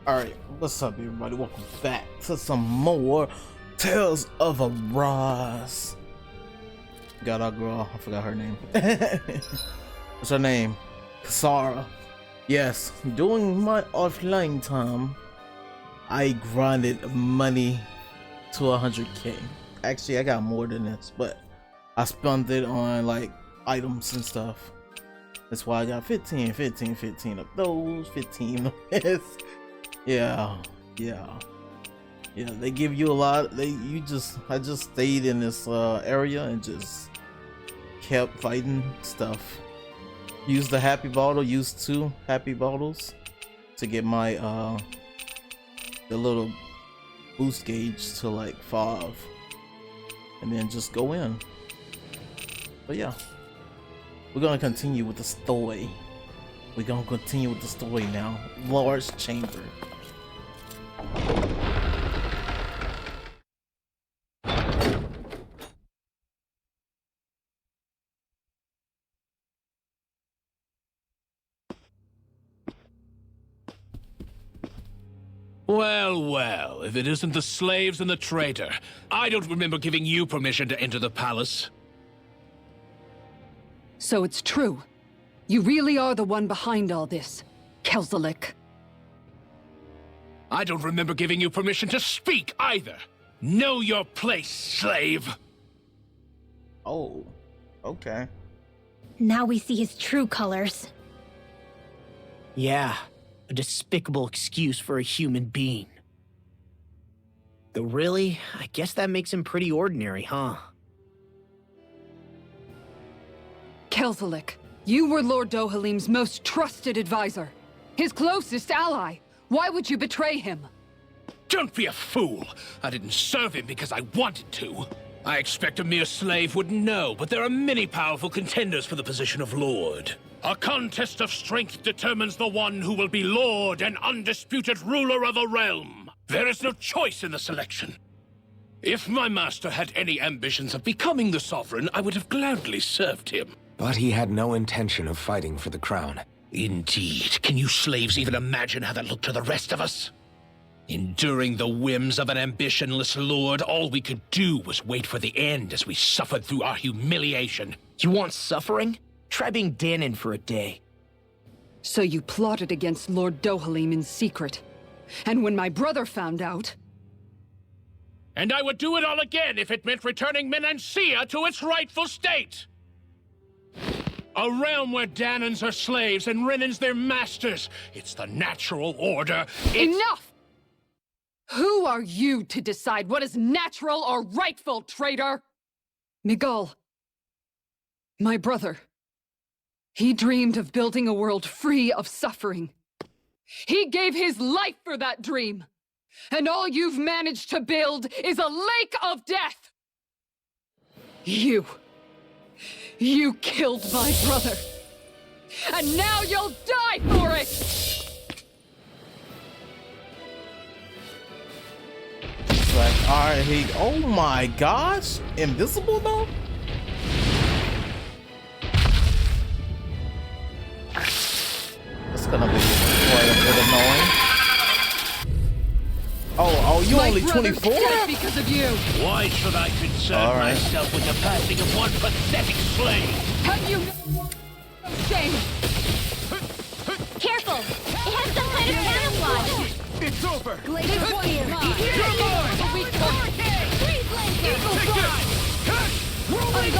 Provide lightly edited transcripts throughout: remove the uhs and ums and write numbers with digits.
Alright, what's up everybody? Welcome back to some more Tales of Arise. Got our girl, I forgot her name. What's her name? Kasara. Yes, during my offline time, I grinded money to 100k. Actually, I got more than this, but I spent it on like items and stuff. That's why I got 15 of those, 15 of this. Yeah, they give you a lot. I just stayed in this area and just kept fighting stuff. Used the happy bottle, used 2 happy bottles to get my the little boost gauge to like 5, and then just go in. But yeah, we're gonna continue with the story. Now. Lord's Chamber. Well, if it isn't the slaves and the traitor. I don't remember giving you permission to enter the palace. So it's true. You really are the one behind all this, Kelzalik. I don't remember giving you permission to speak either. Know your place, slave. Oh, okay. Now we see his true colors. Yeah, a despicable excuse for a human being. Though really, I guess that makes him pretty ordinary, huh? Kelzalik, you were Lord Dohalim's most trusted advisor. His closest ally. Why would you betray him? Don't be a fool. I didn't serve him because I wanted to. I expect a mere slave wouldn't know, but there are many powerful contenders for the position of Lord. A contest of strength determines the one who will be Lord and undisputed ruler of a realm. There is no choice in the selection. If my master had any ambitions of becoming the sovereign, I would have gladly served him. But he had no intention of fighting for the crown. Indeed. Can you slaves even imagine how that looked to the rest of us? Enduring the whims of an ambitionless lord, all we could do was wait for the end as we suffered through our humiliation. You want suffering? Try being Danon for a day. So you plotted against Lord Dohalim in secret. And when my brother found out... And I would do it all again if it meant returning Menancia to its rightful state! A realm where Danons are slaves and Renans their masters. It's the natural order. Enough! Who are you to decide what is natural or rightful, traitor? Miguel, my brother, he dreamed of building a world free of suffering. He gave his life for that dream. And all you've managed to build is a lake of death. You killed my brother. And now you'll die for it! Like, alright, oh my gosh, invisible though? It's gonna be quite a bit annoying. Oh, you my only 24? Because of you. Why should I concern myself with the passing of one pathetic slave? Have you no shame? Careful! It has some kind of camouflage! It's over! Glacier point! You're mine! Freeze laser! Eagle fly! Rolling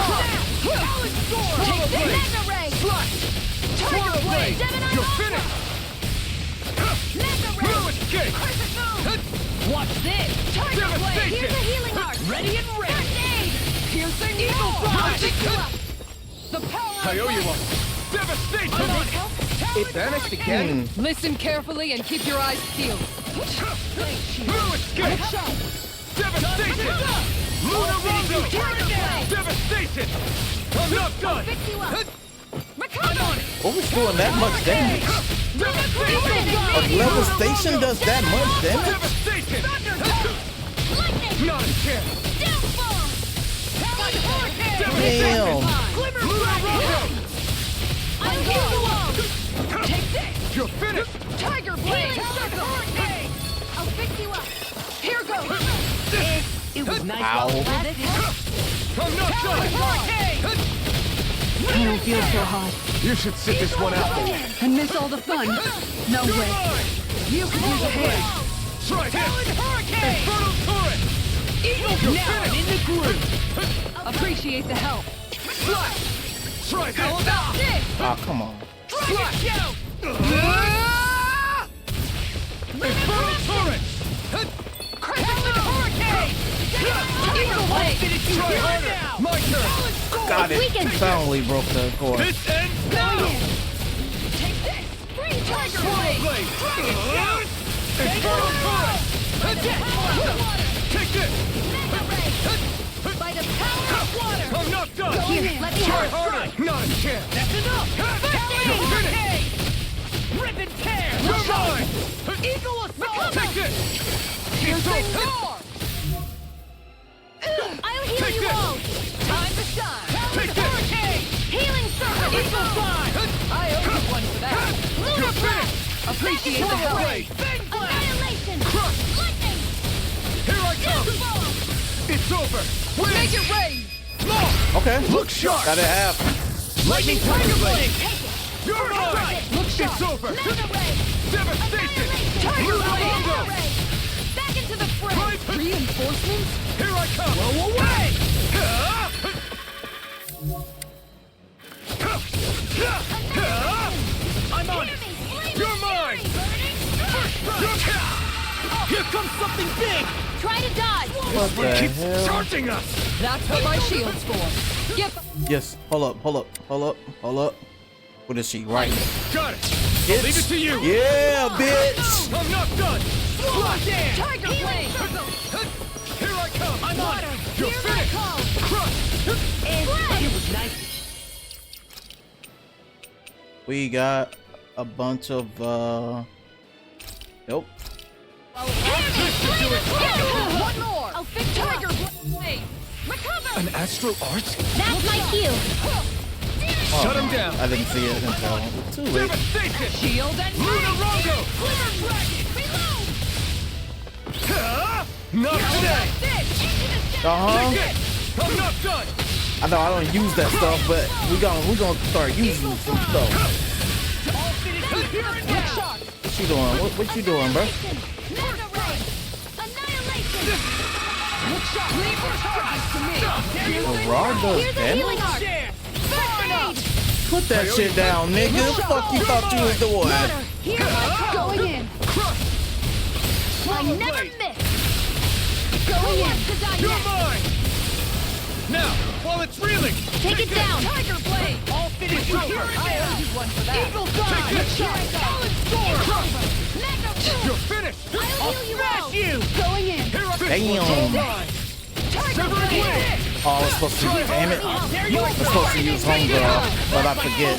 Take this! Mega ray! Tiger blade! You're finished! Mega ray! Perfect move! Watch this! Tiger blade! Here's a healing arc! Ready and ready! First aid! Piercing eagle fly! Pick you up! The power I owe you one! Devastation! It vanished again? Listen carefully and keep your eyes peeled. Blue escape! Devastation! Lunar Rondo! Devastation! I'm not done! Fix you up! Recover! What was doing that much damage? A level station does that much damage? Devastation! Lightning! Not a chance! Downfall! Damn! Lunar Rondo! Unheal the wall! Take this! You're finished! Tiger blade! Healing circle! Nice Ow. bubble. I'm not done. I don't feel so hot. You should sit this one out. And miss all the fun. No way. You could use a hand. Try hit. Infernal turret. Now I'm in the groove. Appreciate the help. Try hit. Ah, come on. Infernal turret. Try harder. My turn. Got it. Finally broke the core. This ends now. Tiger Blade. Infernal turret. Take this. By the power of water. I'm not done. Let me Try help. harder. Not a chance. That's enough. You're finished. Rip and tear. You're mine. Eagle assault. Take this. It's over. I'll heal Take you this. all. Time to shine. Take this. Hurricane. Healing circle. Eagle sign. I owe you one for that. You're Lunar blast. finished. Appreciate the help. Blade. Annihilation. Crush. Lightning. Here I come. It's over. Win. Make it rain. Okay. Look sharp. Got it half. Lightning Tiger Blade. Take it. You're mine. Look sharp. It's over. Mega ray. Devastation. Tiger Lunar blade. Longo. Mega ray. Back into the fray. Right. Reinforcements. Here I come. Blow away. I'm on it. You're mine. Here comes something big. Try to dodge. What the Keeps hell? charging us. That's what my shield's for. Get Yes. Hold up. What is she? Right. Got it. I'll leave it to you. Yeah, bitch. I'm not done. Tiger blade. Here I come. I'm on it. You're Hear my finished. call. Crush. It was nice. We got a bunch of nope. One more. I'll fix Tiger blade. Recover. An astral art? That's my cue. Shut him down. I didn't see it until too late. Devastation. shield and Lunar Longo. Reload. Not today. Uh-huh. Take it. I'm not done. I know I don't use that stuff, but we gonna start using some stuff. What you doing? What you doing, bro? Mega ray. Annihilation. Gerardo, Here's a damn healing it. arc. First aid. Put that shit down, nigga. Fuck you thought you was doing? Here's my call. Going in. Crush. I never miss. Going in. To die You're next. mine. Now, while it's reeling. Take it down. Tiger blade. All finished over. I owe you one for that. Eagle Take this. Solid Crush. Mega You're finished. I'll heal you all. You. Going in. Here I Damn. Tiger blade. Oh, I was supposed to use, damn it. I was supposed to use homegirl, but I forget.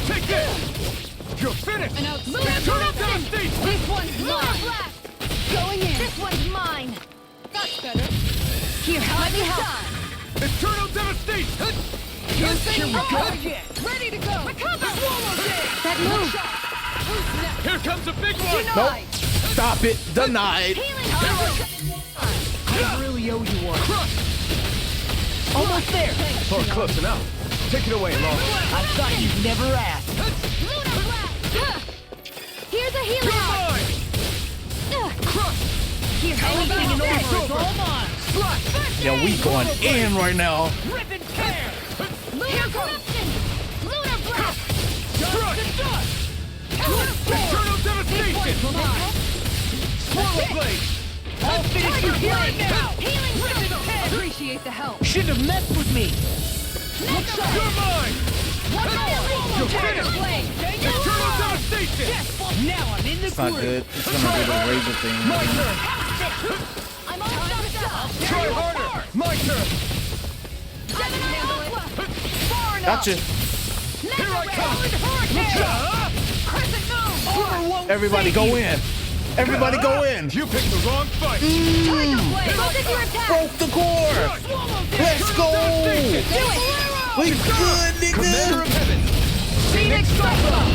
Take this. You're finished. Eternal devastation. This one's mine. Going in. This one's mine. That's better. Here, let me help. Eternal devastation. Here we go. Ready to go. Recover. That move. Here comes a big one. Nope. Stop it. Denied. Healing arc. I really owe you one. Crush. Almost there. Oh, close enough. Take it away, Long. I thought you'd never ask. Lunar blast. Here's a healing You're arc. mine. Crush. Here, Anything in order It's is over. all mine. Slash. Yeah, we going in right now. Rip and tear. Lunar corruption. Lunar blast. Crush. Eternal devastation. Swallow blade. I'll finish you right now. Healing circle. appreciate the help. Shouldn't have messed with me. You're mine. You're finished. Eternal devastation. Now I'm in the It's not groove. good. It's gonna be the razor thing. My turn. I'm almost done. Try harder. My turn. Gotcha. Here I come. Everybody go in. Everybody go in. You picked the wrong fight. Focus your attack. Broke the core. Let's go. We good, Commander nigga. of Heaven. Phoenix Cyclone!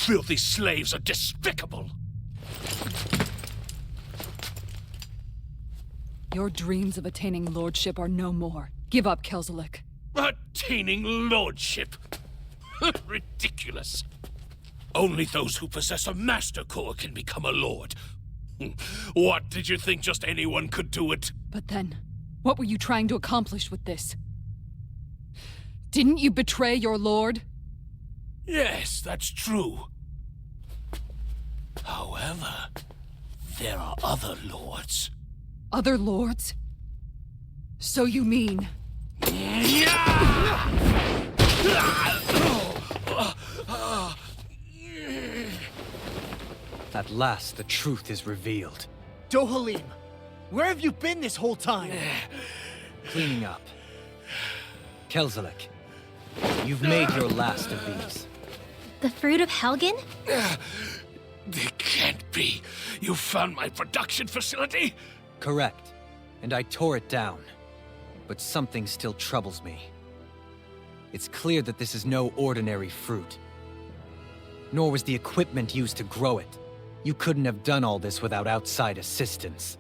filthy slaves are despicable! Your dreams of attaining lordship are no more. Give up, Kelzalik. Attaining lordship? Ridiculous. Only those who possess a master core can become a lord. What, did you think just anyone could do it? But then, what were you trying to accomplish with this? Didn't you betray your lord? Yes, that's true. However, there are other lords. Other lords? So you mean... At last, the truth is revealed. Dohalim, where have you been this whole time? Cleaning up. Kelzalik, you've made your last of these. The fruit of Helgen? It can't be. You found my production facility? Correct. And I tore it down. But something still troubles me. It's clear that this is no ordinary fruit. Nor was the equipment used to grow it. You couldn't have done all this without outside assistance.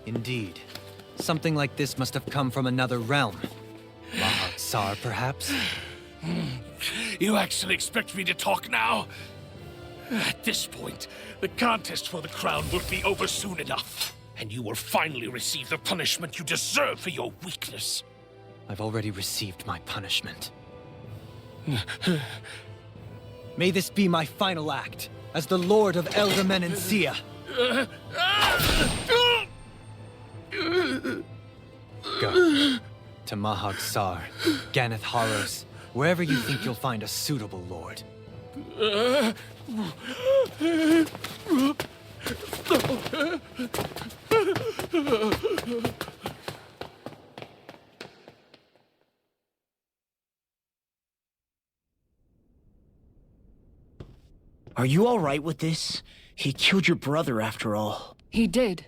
Indeed. Something like this must have come from another realm. Mahag-Sar, perhaps? You actually expect me to talk now? At this point, the contest for the crown will be over soon enough. And you will finally receive the punishment you deserve for your weakness. I've already received my punishment. May this be my final act, as the Lord of Elder Menancia. Go. To Mahag-Sar, Ganeth Haros, wherever you think you'll find a suitable lord. Are you all right with this? He killed your brother after all. He did.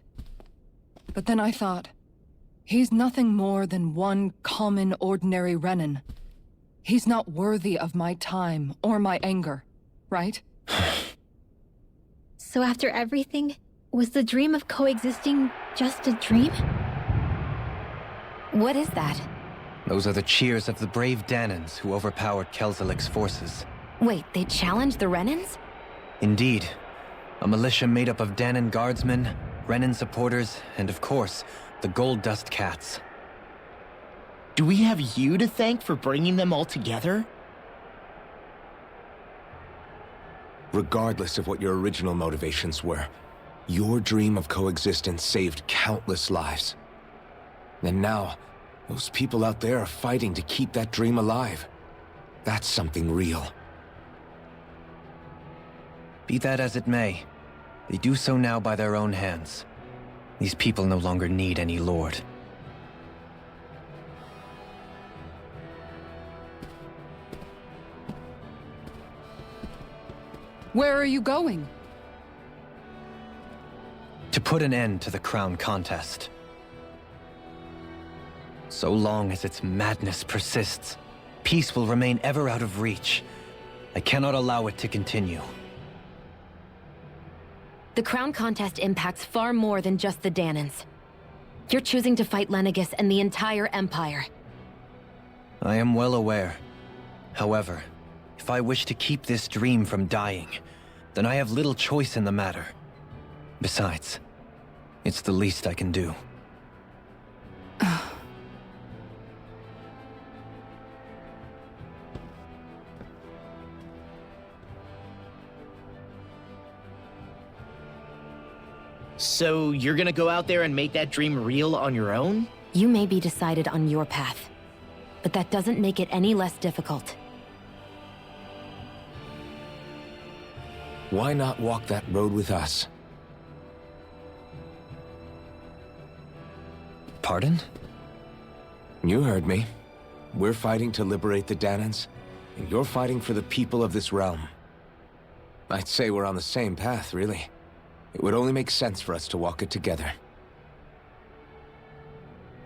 But then I thought, he's nothing more than one common, ordinary Renan. He's not worthy of my time or my anger, right? So after everything, was the dream of coexisting just a dream? What is that? Those are the cheers of the brave Danans who overpowered Kelzalik's forces. Wait, they challenged the Renans? Indeed. A militia made up of Danan guardsmen, Renan supporters, and of course, the Gold Dust Cats. Do we have you to thank for bringing them all together? Regardless of what your original motivations were, your dream of coexistence saved countless lives. And now, those people out there are fighting to keep that dream alive. That's something real. Be that as it may, they do so now by their own hands. These people no longer need any lord. Where are you going? To put an end to the crown contest. So long as its madness persists, peace will remain ever out of reach. I cannot allow it to continue. The crown contest impacts far more than just the Danans. You're choosing to fight Lenegis and the entire Empire. I am well aware. However, if I wish to keep this dream from dying, then I have little choice in the matter. Besides, it's the least I can do. So you're gonna go out there and make that dream real on your own? You may be decided on your path, but that doesn't make it any less difficult. Why not walk that road with us? Pardon? You heard me. We're fighting to liberate the Danans, and you're fighting for the people of this realm. I'd say we're on the same path, really. It would only make sense for us to walk it together.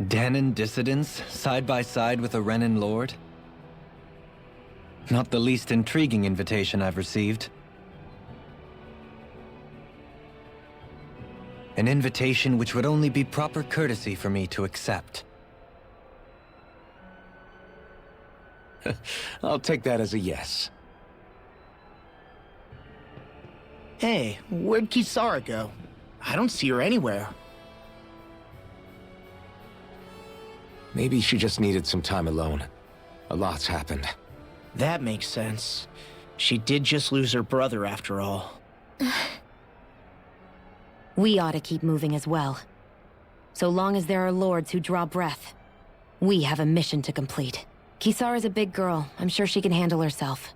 Danan dissidents, side by side with a Renan lord? Not the least intriguing invitation I've received. An invitation which would only be proper courtesy for me to accept. I'll take that as a yes. Hey, where'd Kisara go? I don't see her anywhere. Maybe she just needed some time alone. A lot's happened. That makes sense. She did just lose her brother after all. We ought to keep moving as well. So long as there are lords who draw breath, we have a mission to complete. Kisara's a big girl. I'm sure she can handle herself.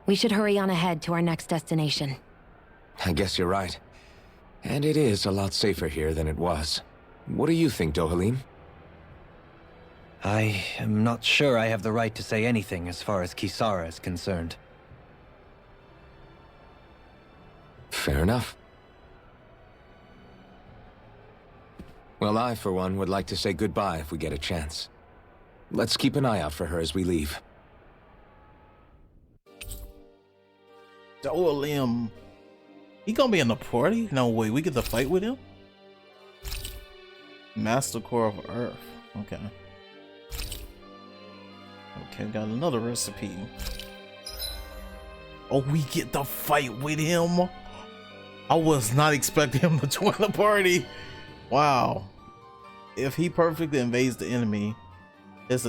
We should hurry on ahead to our next destination. I guess you're right. And it is a lot safer here than it was. What do you think, Dohalim? I am not sure I have the right to say anything as far as Kisara is concerned. Fair enough. Well, I, for one, would like to say goodbye if we get a chance. Let's keep an eye out for her as we leave. Dohalim. He gonna be in the party? No way, we get to fight with him? Master Core of Earth. Okay. Okay, got another recipe. Oh, we get to fight with him? I was not expecting him to join the party. Wow. If he perfectly invades the enemy, his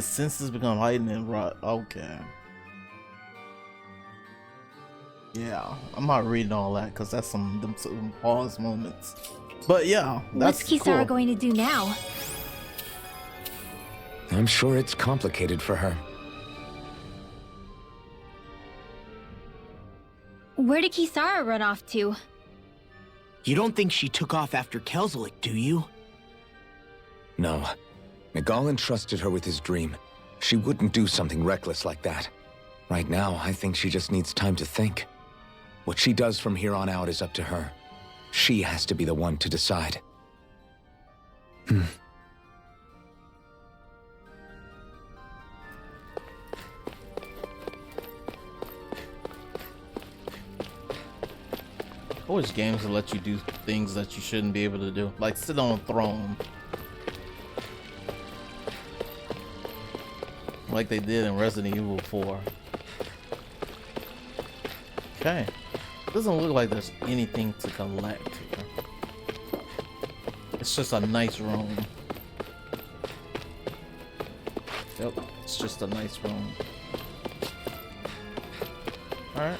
senses become heightened and rot. Okay. Yeah, I'm not reading all that because that's some pause moments. But yeah, that's What's Kisara cool. going to do now? I'm sure it's complicated for her. Where did Kisara run off to? You don't think she took off after Kelzalik, do you? No. Miguel entrusted her with his dream. She wouldn't do something reckless like that. Right now, I think she just needs time to think. What she does from here on out is up to her. She has to be the one to decide. Always games that let you do things that you shouldn't be able to do, like sit on a throne, like they did in Resident Evil 4. Okay, doesn't look like there's anything to collect here. It's just a nice room. Yep, it's just a nice room. All right.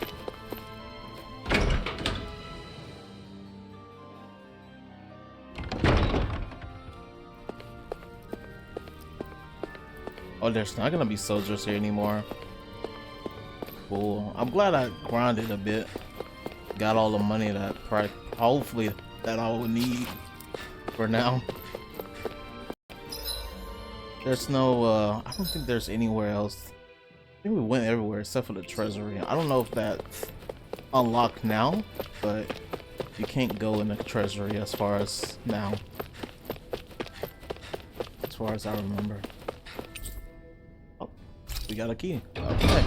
Oh, there's not gonna be soldiers here anymore. Cool. I'm glad I grinded a bit. Got all the money that hopefully that I will need for now. There's no I don't think there's anywhere else. I think we went everywhere except for the treasury. I don't know if that's unlocked now, but you can't go in the treasury as far as now. As far as I remember. We got a key. Okay.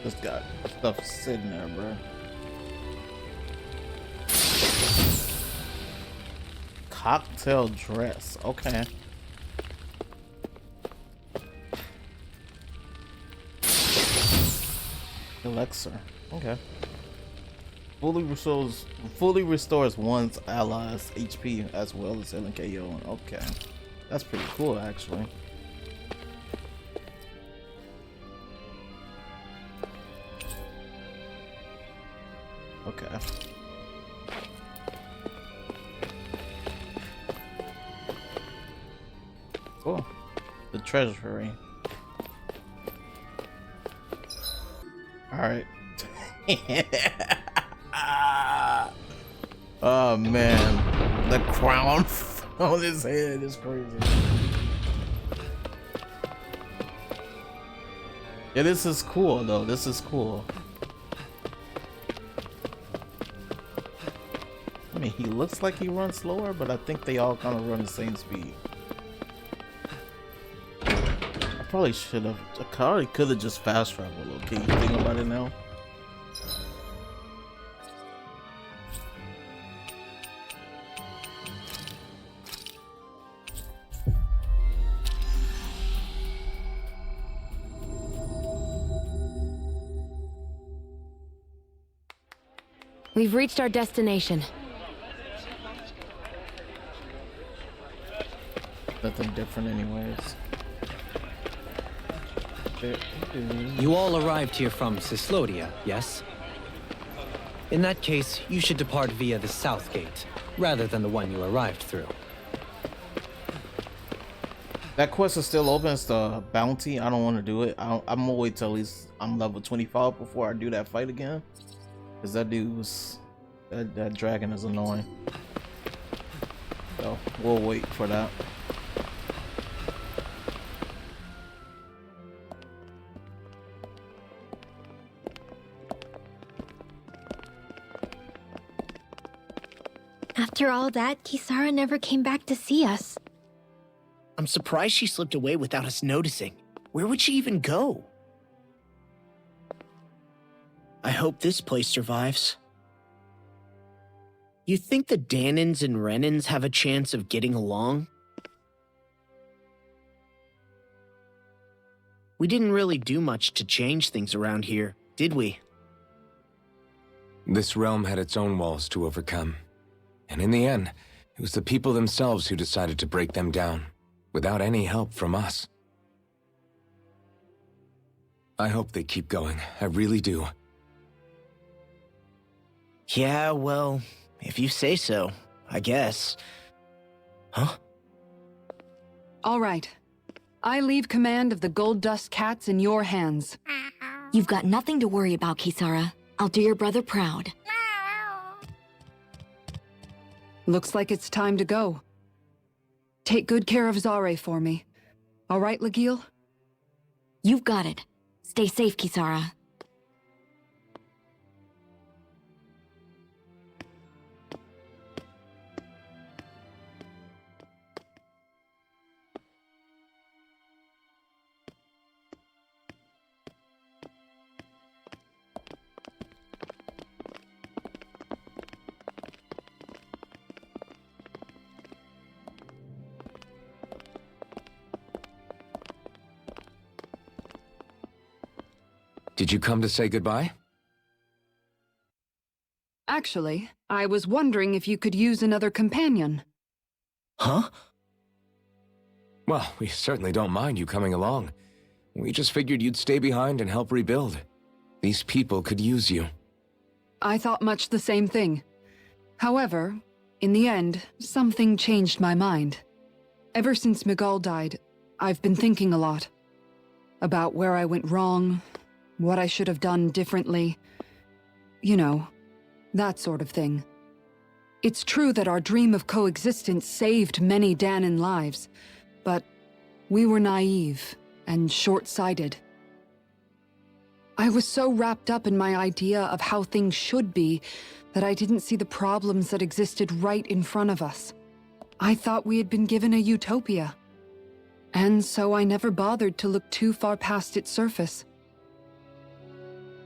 Just got stuff sitting there, bro. Cocktail dress. Okay. Elixir. Okay. Fully restores one's allies' HP as well as healing KO. Okay. That's pretty cool actually. Okay. Cool. The treasury. Alright. Oh man. The crown. on his head. It's crazy. Yeah, this is cool though. This is cool. I mean, he looks like he runs slower, but I think they all kind of run the same speed. I probably should have. I probably could have just fast traveled. Okay, you think about it now? We've reached our destination. Nothing different anyways. You all arrived here from Cislodia, yes? In that case, you should depart via the south gate, rather than the one you arrived through. That quest is still open. It's the bounty. I don't want to do it. I'm gonna wait till at least I'm level 25 before I do that fight again. Cause that dude was, that dragon is annoying. So we'll wait for that. After all that, Kisara never came back to see us. I'm surprised she slipped away without us noticing. Where would she even go? I hope this place survives. You think the Danans and Renans have a chance of getting along? We didn't really do much to change things around here, did we? This realm had its own walls to overcome. And in the end, it was the people themselves who decided to break them down, without any help from us. I hope they keep going. I really do. Yeah, well, if you say so, I guess. Huh? All right. I leave command of the Gold Dust Cats in your hands. You've got nothing to worry about, Kisara. I'll do your brother proud. Looks like it's time to go. Take good care of Zare for me. All right, Legil? You've got it. Stay safe, Kisara. Did you come to say goodbye? Actually, I was wondering if you could use another companion. Huh? Well, we certainly don't mind you coming along. We just figured you'd stay behind and help rebuild. These people could use you. I thought much the same thing. However, in the end, something changed my mind. Ever since Miguel died, I've been thinking a lot. About where I went wrong, what I should have done differently. You know, that sort of thing. It's true that our dream of coexistence saved many Danan lives, but we were naive and short-sighted. I was so wrapped up in my idea of how things should be that I didn't see the problems that existed right in front of us. I thought we had been given a utopia. And so I never bothered to look too far past its surface.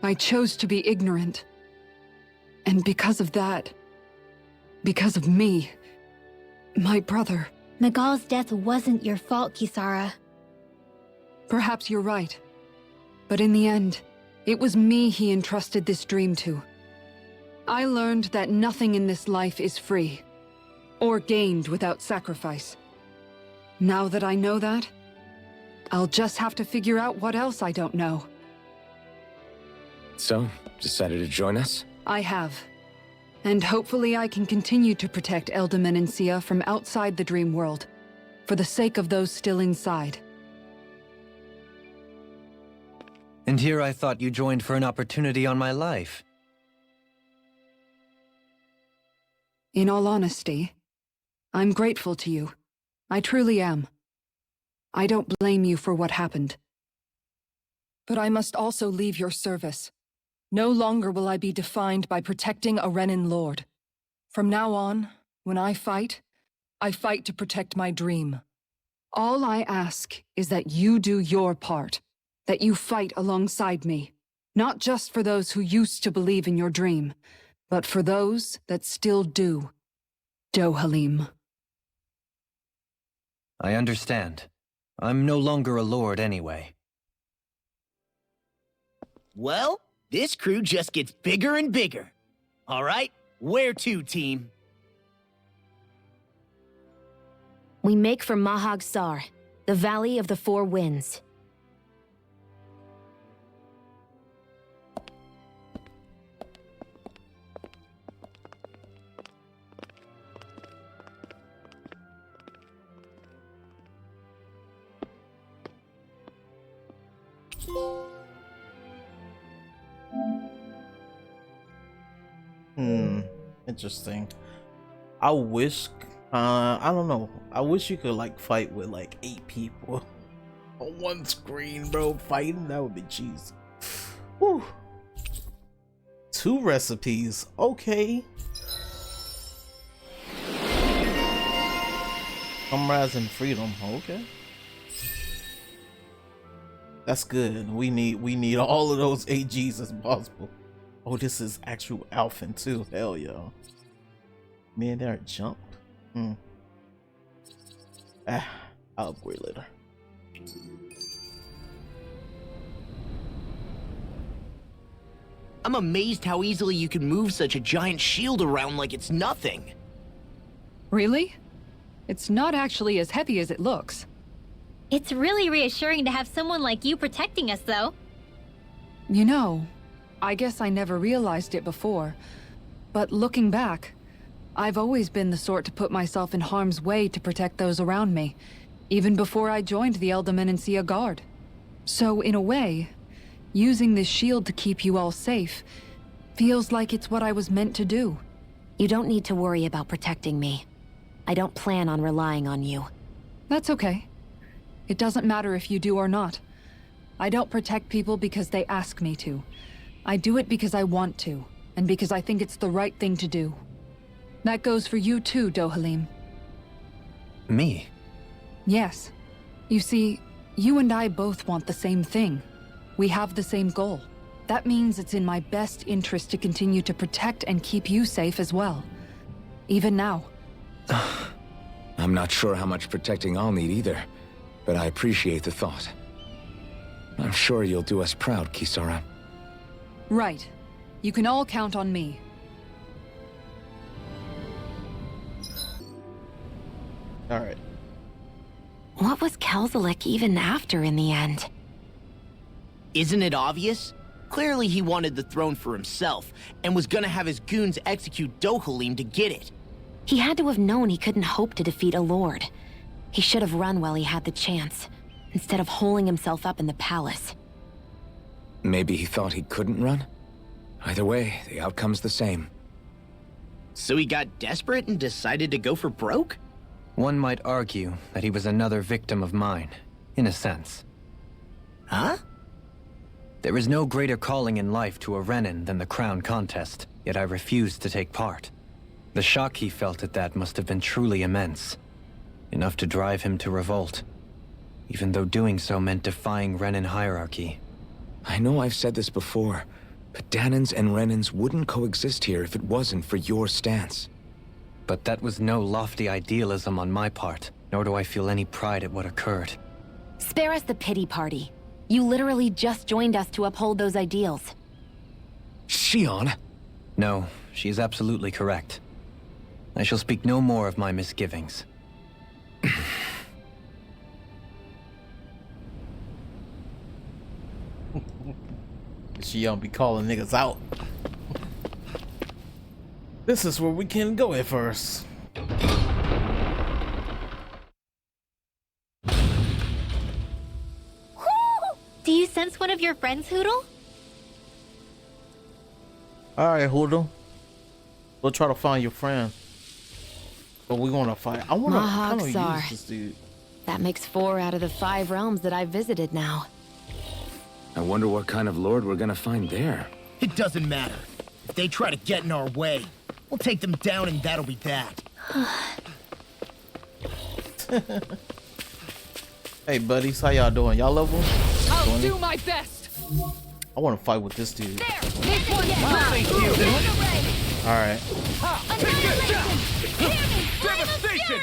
I chose to be ignorant. And because of that, because of me, my brother... Miguel's death wasn't your fault, Kisara. Perhaps you're right. But in the end, it was me he entrusted this dream to. I learned that nothing in this life is free, or gained without sacrifice. Now that I know that, I'll just have to figure out what else I don't know. So, decided to join us? I have. And hopefully I can continue to protect Eldaman and Sia from outside the dream world, for the sake of those still inside. And here I thought you joined for an opportunity on my life. In all honesty, I'm grateful to you. I truly am. I don't blame you for what happened. But I must also leave your service. No longer will I be defined by protecting a Renan lord. From now on, when I fight to protect my dream. All I ask is that you do your part, that you fight alongside me, not just for those who used to believe in your dream, but for those that still do. Dohalim. I understand. I'm no longer a lord anyway. Well, this crew just gets bigger and bigger. All right, where to, team? We make for Mahag Sar, the Valley of the Four Winds. Interesting. I wish, I don't know. I wish you could like fight with like 8 people on one screen, bro. Fighting, that would be cheesy. Whew. 2 recipes, okay. Comrades and freedom, okay. That's good. We need all of those AGs as possible. Oh, this is actual Alphen too. Hell yeah. Man, there jump. I'll upgrade later. I'm amazed how easily you can move such a giant shield around like it's nothing. Really? It's not actually as heavy as it looks. It's really reassuring to have someone like you protecting us, though. You know, I guess I never realized it before, but looking back, I've always been the sort to put myself in harm's way to protect those around me, even before I joined the Eldermen and Sea Guard. So in a way, using this shield to keep you all safe feels like it's what I was meant to do. You don't need to worry about protecting me. I don't plan on relying on you. That's okay. It doesn't matter if you do or not. I don't protect people because they ask me to. I do it because I want to, and because I think it's the right thing to do. That goes for you too, Dohalim. Me? Yes. You see, you and I both want the same thing. We have the same goal. That means it's in my best interest to continue to protect and keep you safe as well. Even now. I'm not sure how much protecting I'll need either, but I appreciate the thought. I'm sure you'll do us proud, Kisara. Right. You can all count on me. Alright. What was Kelzalik even after in the end? Isn't it obvious? Clearly he wanted the throne for himself, and was gonna have his goons execute Dohalim to get it. He had to have known he couldn't hope to defeat a lord. He should have run while he had the chance, instead of holding himself up in the palace. Maybe he thought he couldn't run? Either way, the outcome's the same. So he got desperate and decided to go for broke? One might argue that he was another victim of mine, in a sense. Huh? There is no greater calling in life to a Renan than the crown contest, yet I refused to take part. The shock he felt at that must have been truly immense. Enough to drive him to revolt, even though doing so meant defying Renan hierarchy. I know I've said this before, but Danans and Renans wouldn't coexist here if it wasn't for your stance. But that was no lofty idealism on my part, nor do I feel any pride at what occurred. Spare us the pity party. You literally just joined us to uphold those ideals. Shion? No, she is absolutely correct. I shall speak no more of my misgivings. She don't be calling niggas out. This is where we can go at first. Do you sense one of your friends, Hoodle? Alright, Hoodle. Go try to find your friend. But we want to fight. I want to kind of Mahaksar. use this dude. That makes 4 out of the 5 realms that I've visited now. I wonder what kind of lord we're gonna find there. It doesn't matter. If they try to get in our way, we'll take them down and that'll be that. Hey, buddies, how y'all doing? Y'all level? I'll 20? do my best. I want to fight with this dude. This one's All right. Devastation!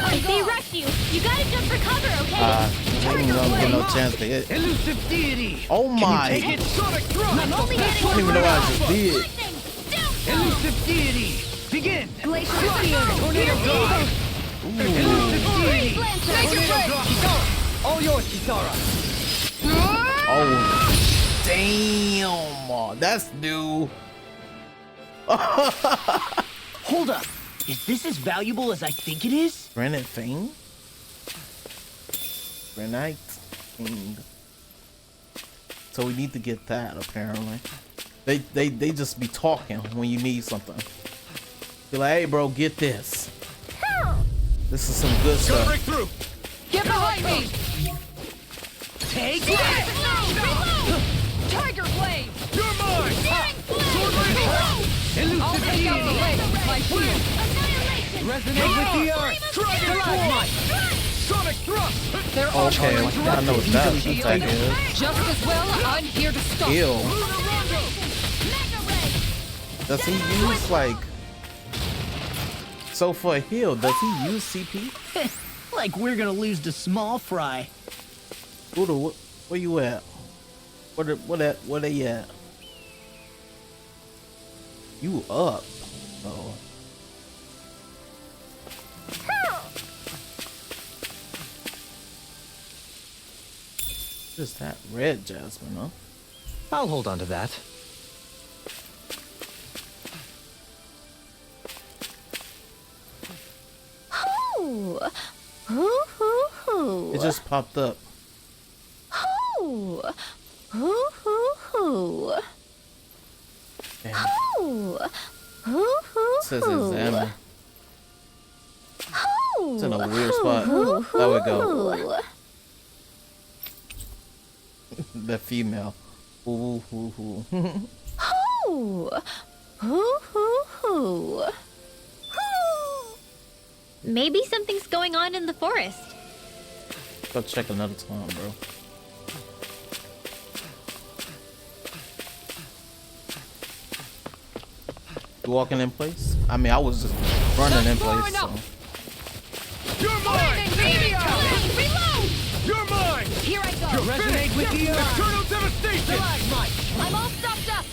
If they rush you, you gotta jump for cover, okay? We ain't gonna get no chance to hit. Elusive deity! Oh my! Take it, Sonic Thrust! I'm only I getting don't even know what I just did. lightning. Down. Elusive deity! Begin! Glacier Spear. Tornado Drive! Elusive deity! Make your break. Kisara! All yours, Kisara! Oh, damn! That's new. Hold up. Is this as valuable as I think it is? Granite Fang? Granite Fang. So we need to get that apparently. They just be talking when you need something. Be like, hey bro, get this. This is some good Gotta stuff. break through! Get behind me. Take Get it! it. Tiger Blade. You're mine! I'll Elusive take out the deity! way with my shield. Resonate with the earth! Dragon Force! Sonic Thrust! They're all Okay, going to I know what that attack is. just as well. I'm here to stop. Heal. Does he use like? So for a heal, does he use CP? Like we're gonna lose to Small Fry. Buddha, where you at? Where they at? You up? Oh. What is that? Red jasmine, huh? I'll hold on to that. Ooh. Hoo hoo hoo. It just popped up. Hoo. Hoo hoo hoo. Damn. Hoo. Hoo hoo It says hoo. examine. Hoo. It's in a weird spot. Hoo There we go. hoo. The female. Ooh, ooh, ooh. Hoo. Hoo hoo hoo. Maybe something's going on in the forest. Go check another time, bro. You walking in place? I mean, I was just running in place. So. You're mine! Reload! You're mine! Here I go. You're Resonate with the earth! Eternal devastation! I'm all stopped up.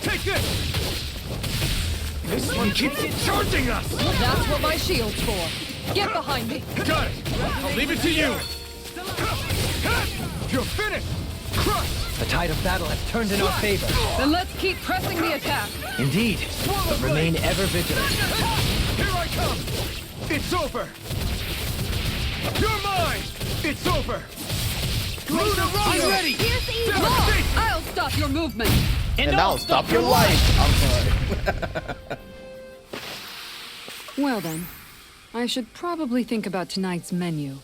Take this! This one keeps charging us! That's what my shield's for. Get behind me. Got it! I'll leave it to you! You're finished! Crush! The tide of battle has turned in our favor. Then let's keep pressing the attack. Indeed, but remain ever vigilant. Here I come! It's over! You're mine! It's over! I'm ready! Devastation! I'll stop your movement. And I'll stop your life. I'm sorry. Well then, I should probably think about tonight's menu.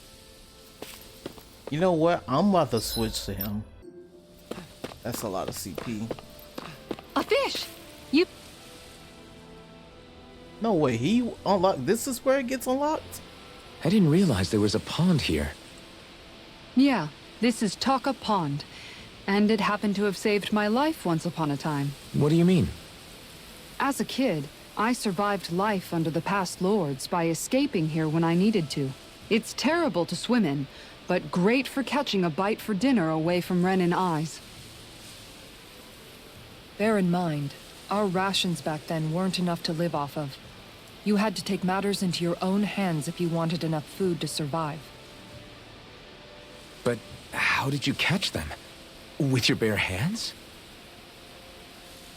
You know what? I'm about to switch to him. That's a lot of CP. A fish! You... No way. He unlocked. This is where it gets unlocked? I didn't realize there was a pond here. Yeah, this is Taka Pond. And it happened to have saved my life once upon a time. What do you mean? As a kid, I survived life under the past lords by escaping here when I needed to. It's terrible to swim in, but great for catching a bite for dinner away from Renin eyes. Bear in mind, our rations back then weren't enough to live off of. You had to take matters into your own hands if you wanted enough food to survive. But how did you catch them? With your bare hands?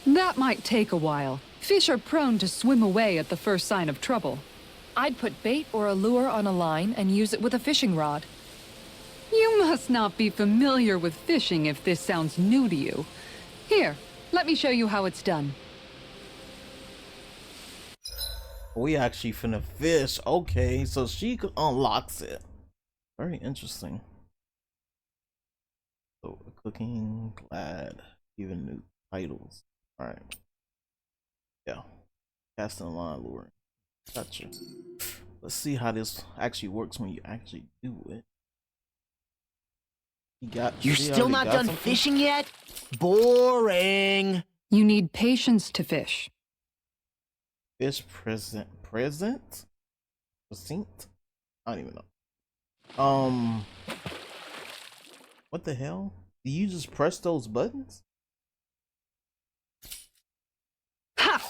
That might take a while. Fish are prone to swim away at the first sign of trouble. I'd put bait or a lure on a line and use it with a fishing rod. You must not be familiar with fishing if this sounds new to you. Here, let me show you how it's done. We actually finna fish. Okay, so she unlocks it. Very interesting. So cooking, glad, even new titles. All right. Yeah. Casting line luring. Gotcha. Let's see how this actually works when you actually do it. You're still not done fishing yet? Boring. You need patience to fish. Fish present? Present? I don't even know. What the hell? Do you just press those buttons? Ha!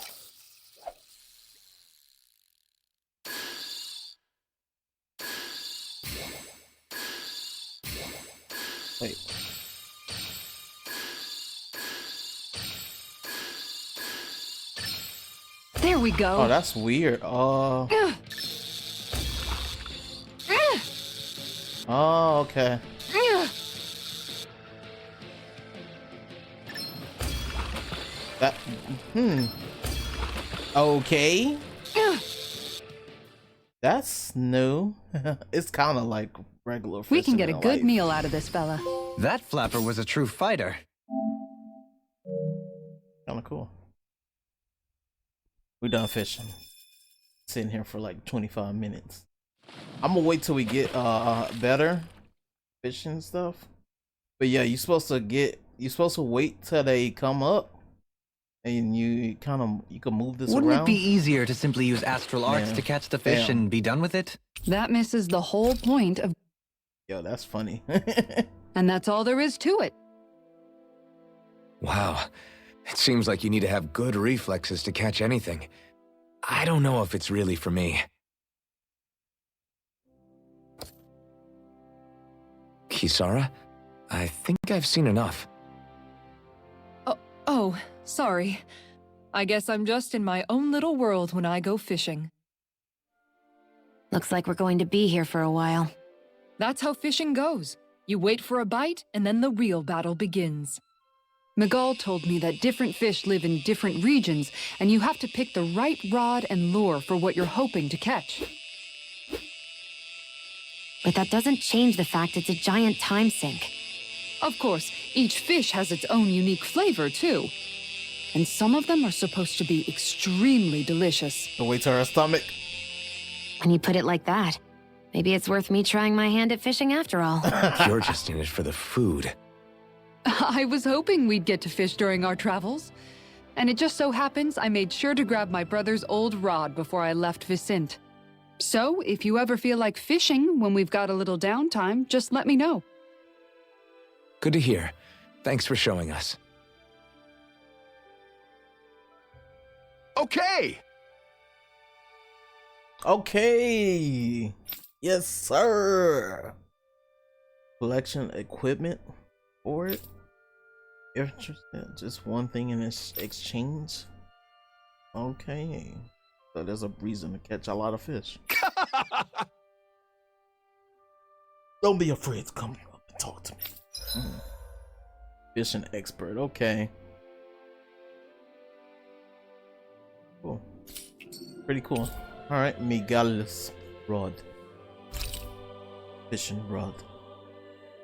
Wait. There we go. Oh, that's weird. Oh, okay. That, okay. That's new. It's kind of like regular fish. We can get a in good life. meal out of this fella. That flapper was a true fighter. Kind of cool. We done fishing. Sitting here for like 25 minutes. I'm gonna wait till we get better fishing stuff. But yeah, you're supposed to wait till they come up, and you can move this Wouldn't around. it be easier to simply use astral arts Yeah. to catch the fish Damn. and be done with it? That misses the whole point of, Yo, that's funny. and that's all there is to it. Wow. It seems like you need to have good reflexes to catch anything. I don't know if it's really for me. Kisara? I think I've seen enough. Oh, sorry. I guess I'm just in my own little world when I go fishing. Looks like we're going to be here for a while. That's how fishing goes. You wait for a bite, and then the real battle begins. Miguel told me that different fish live in different regions, and you have to pick the right rod and lure for what you're hoping to catch. But that doesn't change the fact it's a giant time sink. Of course, each fish has its own unique flavor, too. And some of them are supposed to be extremely delicious. The way to her stomach. When you put it like that, maybe it's worth me trying my hand at fishing after all. You're just in it for the food. I was hoping we'd get to fish during our travels. And it just so happens I made sure to grab my brother's old rod before I left Vicente. So, if you ever feel like fishing when we've got a little downtime, just let me know. Good to hear. Thanks for showing us. Okay! Okay. Yes, sir. Collection equipment for it. Interesting. Just one thing in this exchange. Okay. So there's a reason to catch a lot of fish. Don't be afraid to come up and talk to me. Fishing expert. Okay. Cool. Pretty cool. Alright, Miguel's rod. Fishing rod.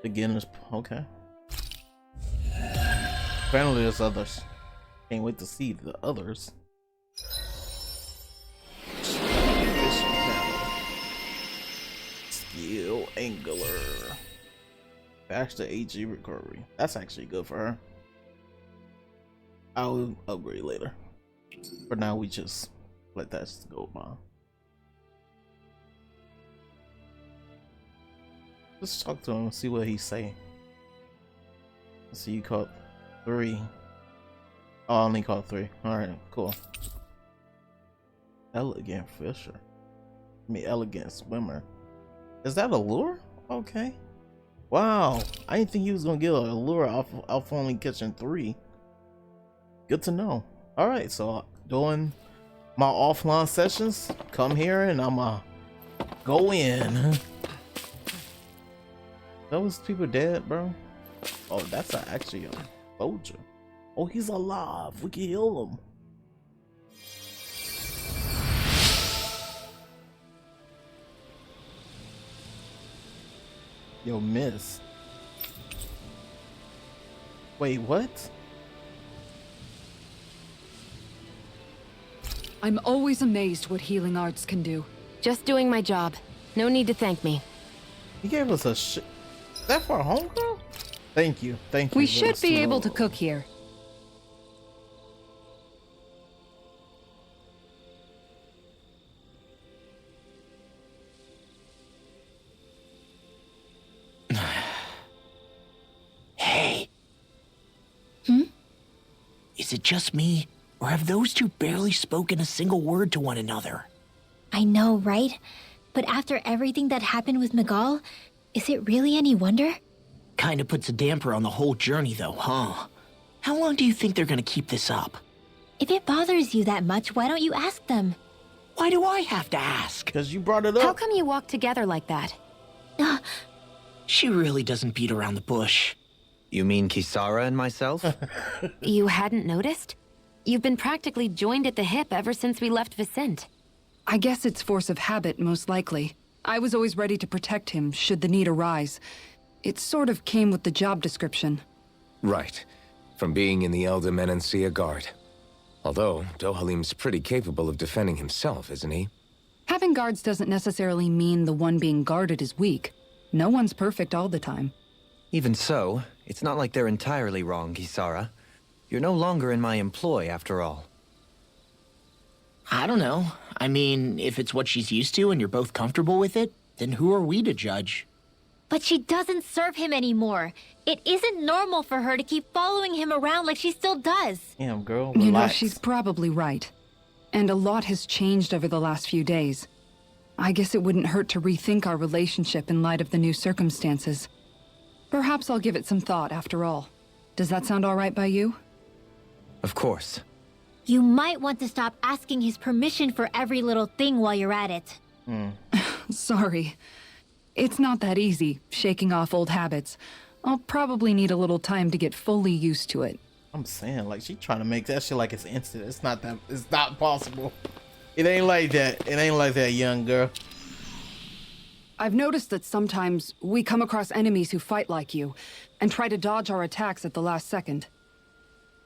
Beginner's. Okay. Apparently there's others. Can't wait to see the others. Fishing paddle. Skill angler. Faster AG recovery. That's actually good for her. I'll upgrade later. For now, we just let that go by. Let's talk to him and see what he's saying. Let's see, you caught 3. Oh, I only caught 3. Alright, cool. Elegant fisher. I mean, elegant swimmer. Is that a lure? Okay. Wow. I didn't think he was gonna get a lure off only catching 3. Good to know. Alright, so doing my offline sessions, come here and I'ma go in. Those people dead, bro? Oh, that's actually a soldier. Oh, he's alive. We can heal him. Yo, miss. Wait, what? I'm always amazed what healing arts can do. Just doing my job. No need to thank me. You gave us a shit. That for a home girl? Thank you. Thank you. We should be able to cook here. Hey. Is it just me, or have those two barely spoken a single word to one another? I know, right? But after everything that happened with Miguel, is it really any wonder? Kinda puts a damper on the whole journey, though, huh? How long do you think they're gonna keep this up? If it bothers you that much, why don't you ask them? Why do I have to ask? Because you brought it up. How come you walk together like that? She really doesn't beat around the bush. You mean Kisara and myself? You hadn't noticed? You've been practically joined at the hip ever since we left Vicente. I guess it's force of habit, most likely. I was always ready to protect him, should the need arise. It sort of came with the job description. Right. From being in the Elder Menancia Guard. Although, Dohalim's pretty capable of defending himself, isn't he? Having guards doesn't necessarily mean the one being guarded is weak. No one's perfect all the time. Even so, it's not like they're entirely wrong, Kisara. You're no longer in my employ, after all. I don't know. I mean, if it's what she's used to and you're both comfortable with it, then who are we to judge? But she doesn't serve him anymore. It isn't normal for her to keep following him around like she still does. Damn, girl, relax. You know, she's probably right. And a lot has changed over the last few days. I guess it wouldn't hurt to rethink our relationship in light of the new circumstances. Perhaps I'll give it some thought, after all. Does that sound all right by you? Of course. You might want to stop asking his permission for every little thing while you're at it. Sorry. It's not that easy, shaking off old habits. I'll probably need a little time to get fully used to it. I'm saying, like, she trying to make that shit like it's instant. It's not that. It's not possible. It ain't like that. It ain't like that, young girl. I've noticed that sometimes we come across enemies who fight like you, and try to dodge our attacks at the last second.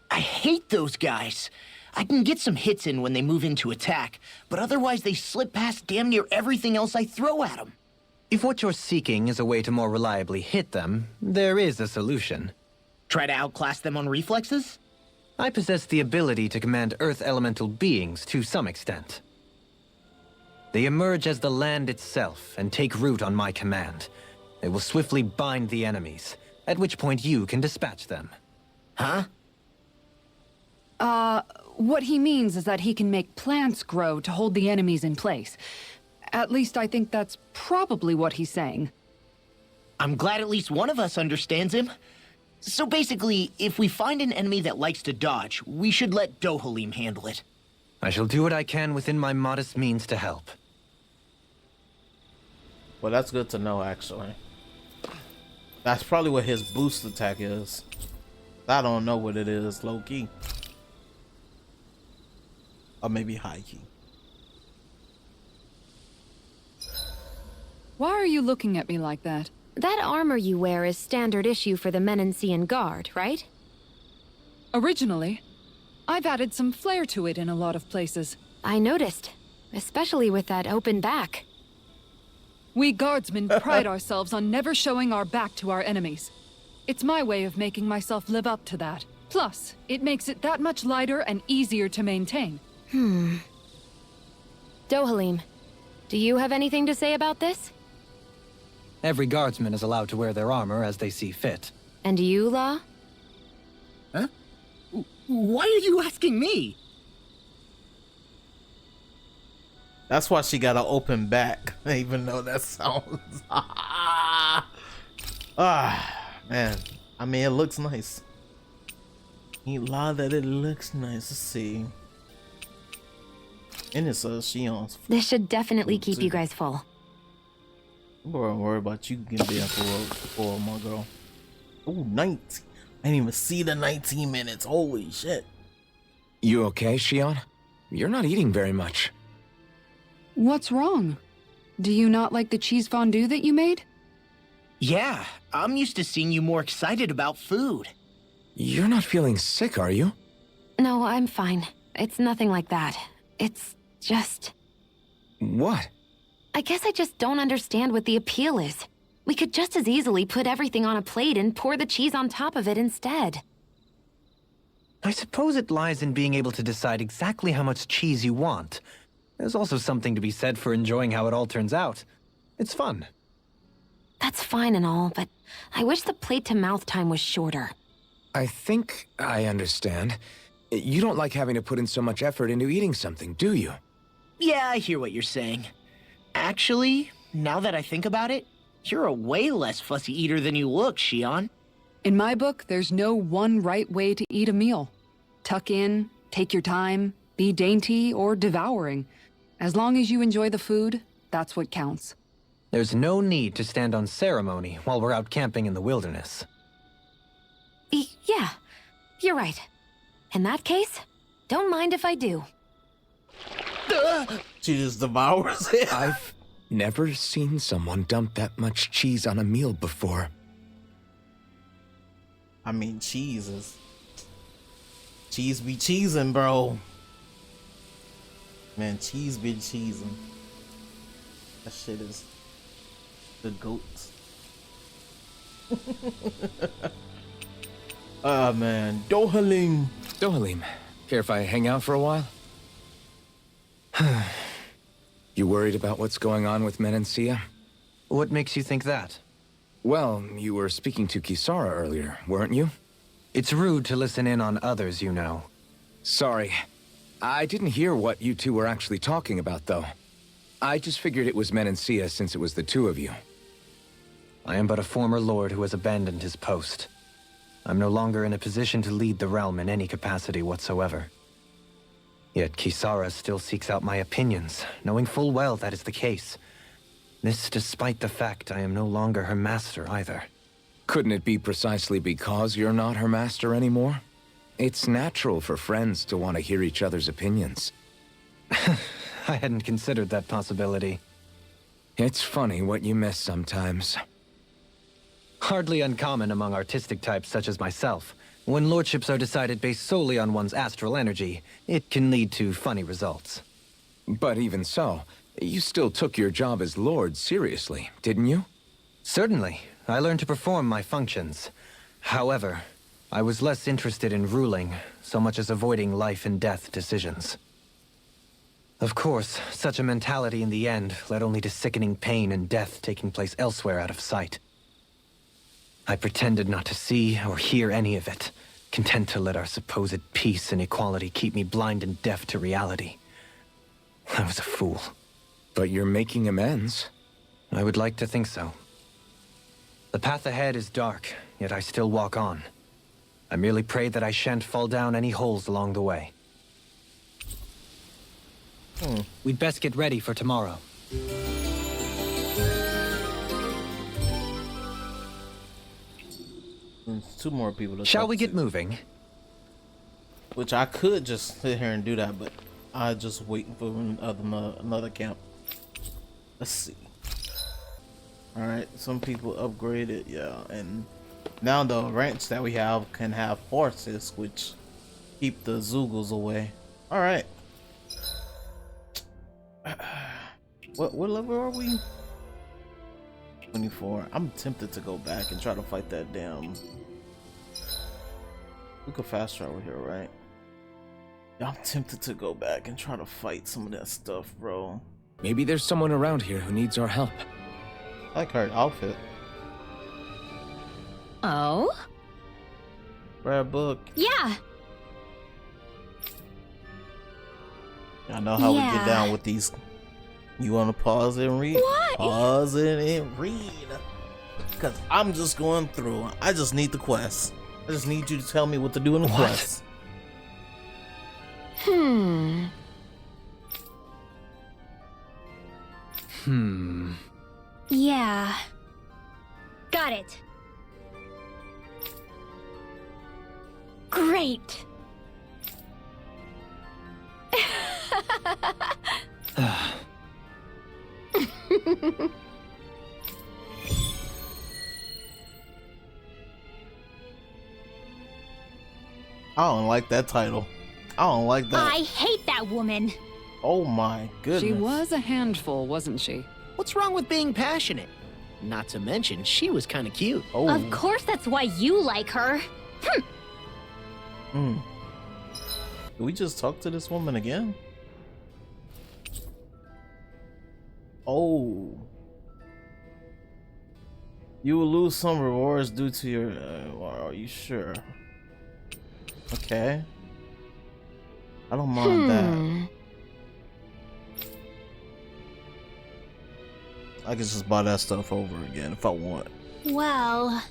I hate those guys. I can get some hits in when they move into attack, but otherwise they slip past damn near everything else I throw at them. If what you're seeking is a way to more reliably hit them, there is a solution. Try to outclass them on reflexes? I possess the ability to command Earth elemental beings to some extent. They emerge as the land itself and take root on my command. They will swiftly bind the enemies, at which point you can dispatch them. Huh? What he means is that he can make plants grow to hold the enemies in place. At least I think that's probably what he's saying. I'm glad at least one of us understands him. So basically, if we find an enemy that likes to dodge, we should let Dohalim handle it. I shall do what I can within my modest means to help. Well, that's good to know, actually. That's probably what his boost attack is. I don't know what it is, low-key. Or maybe high-key. Why are you looking at me like that? That armor you wear is standard issue for the Menancian Guard, right? Originally, I've added some flair to it in a lot of places. I noticed, especially with that open back. We guardsmen pride ourselves on never showing our back to our enemies. It's my way of making myself live up to that. Plus, it makes it that much lighter and easier to maintain. Dohalim, do you have anything to say about this? Every guardsman is allowed to wear their armor as they see fit. And you, Law? Huh? Why are you asking me? That's why she got an open back, even though that sounds... man. I mean, it looks nice. Ain't lie that it looks nice. Let's see. And it says Shion's. This should definitely keep you guys full. Don't worry about you getting there for my girl. Ooh, 19. I didn't even see the 19 minutes. Holy shit. You okay, Shion? You're not eating very much. What's wrong? Do you not like the cheese fondue that you made? Yeah, I'm used to seeing you more excited about food. You're not feeling sick, are you? No, I'm fine. It's nothing like that. It's just... What? I guess I just don't understand what the appeal is. We could just as easily put everything on a plate and pour the cheese on top of it instead. I suppose it lies in being able to decide exactly how much cheese you want. There's also something to be said for enjoying how it all turns out. It's fun. That's fine and all, but I wish the plate-to-mouth time was shorter. I think I understand. You don't like having to put in so much effort into eating something, do you? Yeah, I hear what you're saying. Actually, now that I think about it, you're a way less fussy eater than you look, Shion. In my book, there's no one right way to eat a meal. Tuck in, take your time, be dainty or devouring. As long as you enjoy the food, that's what counts. There's no need to stand on ceremony while we're out camping in the wilderness. Yeah, you're right. In that case, don't mind if I do. She just devours it. I've never seen someone dump that much cheese on a meal before. I mean, cheese be cheesing, bro. Man, cheese be cheesing. That shit is the goats. Ah, man. Dohalim. Dohalim, care if I hang out for a while? You worried about what's going on with Menancia? What makes you think that? Well, you were speaking to Kisara earlier, weren't you? It's rude to listen in on others, you know. Sorry. I didn't hear what you two were actually talking about, though. I just figured it was Menancia since it was the two of you. I am but a former lord who has abandoned his post. I'm no longer in a position to lead the realm in any capacity whatsoever. Yet Kisara still seeks out my opinions, knowing full well that is the case. This despite the fact I am no longer her master either. Couldn't it be precisely because you're not her master anymore? It's natural for friends to want to hear each other's opinions. I hadn't considered that possibility. It's funny what you miss sometimes. Hardly uncommon among artistic types such as myself. When lordships are decided based solely on one's astral energy, it can lead to funny results. But even so, you still took your job as lord seriously, didn't you? Certainly. I learned to perform my functions. However, I was less interested in ruling, so much as avoiding life and death decisions. Of course, such a mentality in the end led only to sickening pain and death taking place elsewhere out of sight. I pretended not to see or hear any of it, content to let our supposed peace and equality keep me blind and deaf to reality. I was a fool. But you're making amends. I would like to think so. The path ahead is dark, yet I still walk on. I merely pray that I shan't fall down any holes along the way. We'd best get ready for tomorrow. There's two more people to Shall talk we get to. moving? Which I could just sit here and do that, but I just wait for another camp. Let's see. All right, some people upgraded, yeah, and now the ranch that we have can have horses, which keep the Zoogles away. All right. What level are we? 24. I'm tempted to go back and try to fight that damn. We could fast travel here, right? Yeah, I'm tempted to go back and try to fight some of that stuff, bro. Maybe there's someone around here who needs our help. I like her outfit. Oh? Rare book. Yeah. I know how we get Yeah. down with these. You want to pause it and read? What? Pause it and read. Because I'm just going through. I just need the quest. I just need you to tell me what to do in the quest. Yeah. Got it. Great. I don't like that title. I don't like that. I hate that woman. Oh my goodness. She was a handful, wasn't she? What's wrong with being passionate? Not to mention, she was kind of cute. Oh. Of course that's why you like her. Did we just talk to this woman again? Oh. You will lose some rewards due to your... are you sure? Okay. I don't mind that. I can just buy that stuff over again if I want. Well...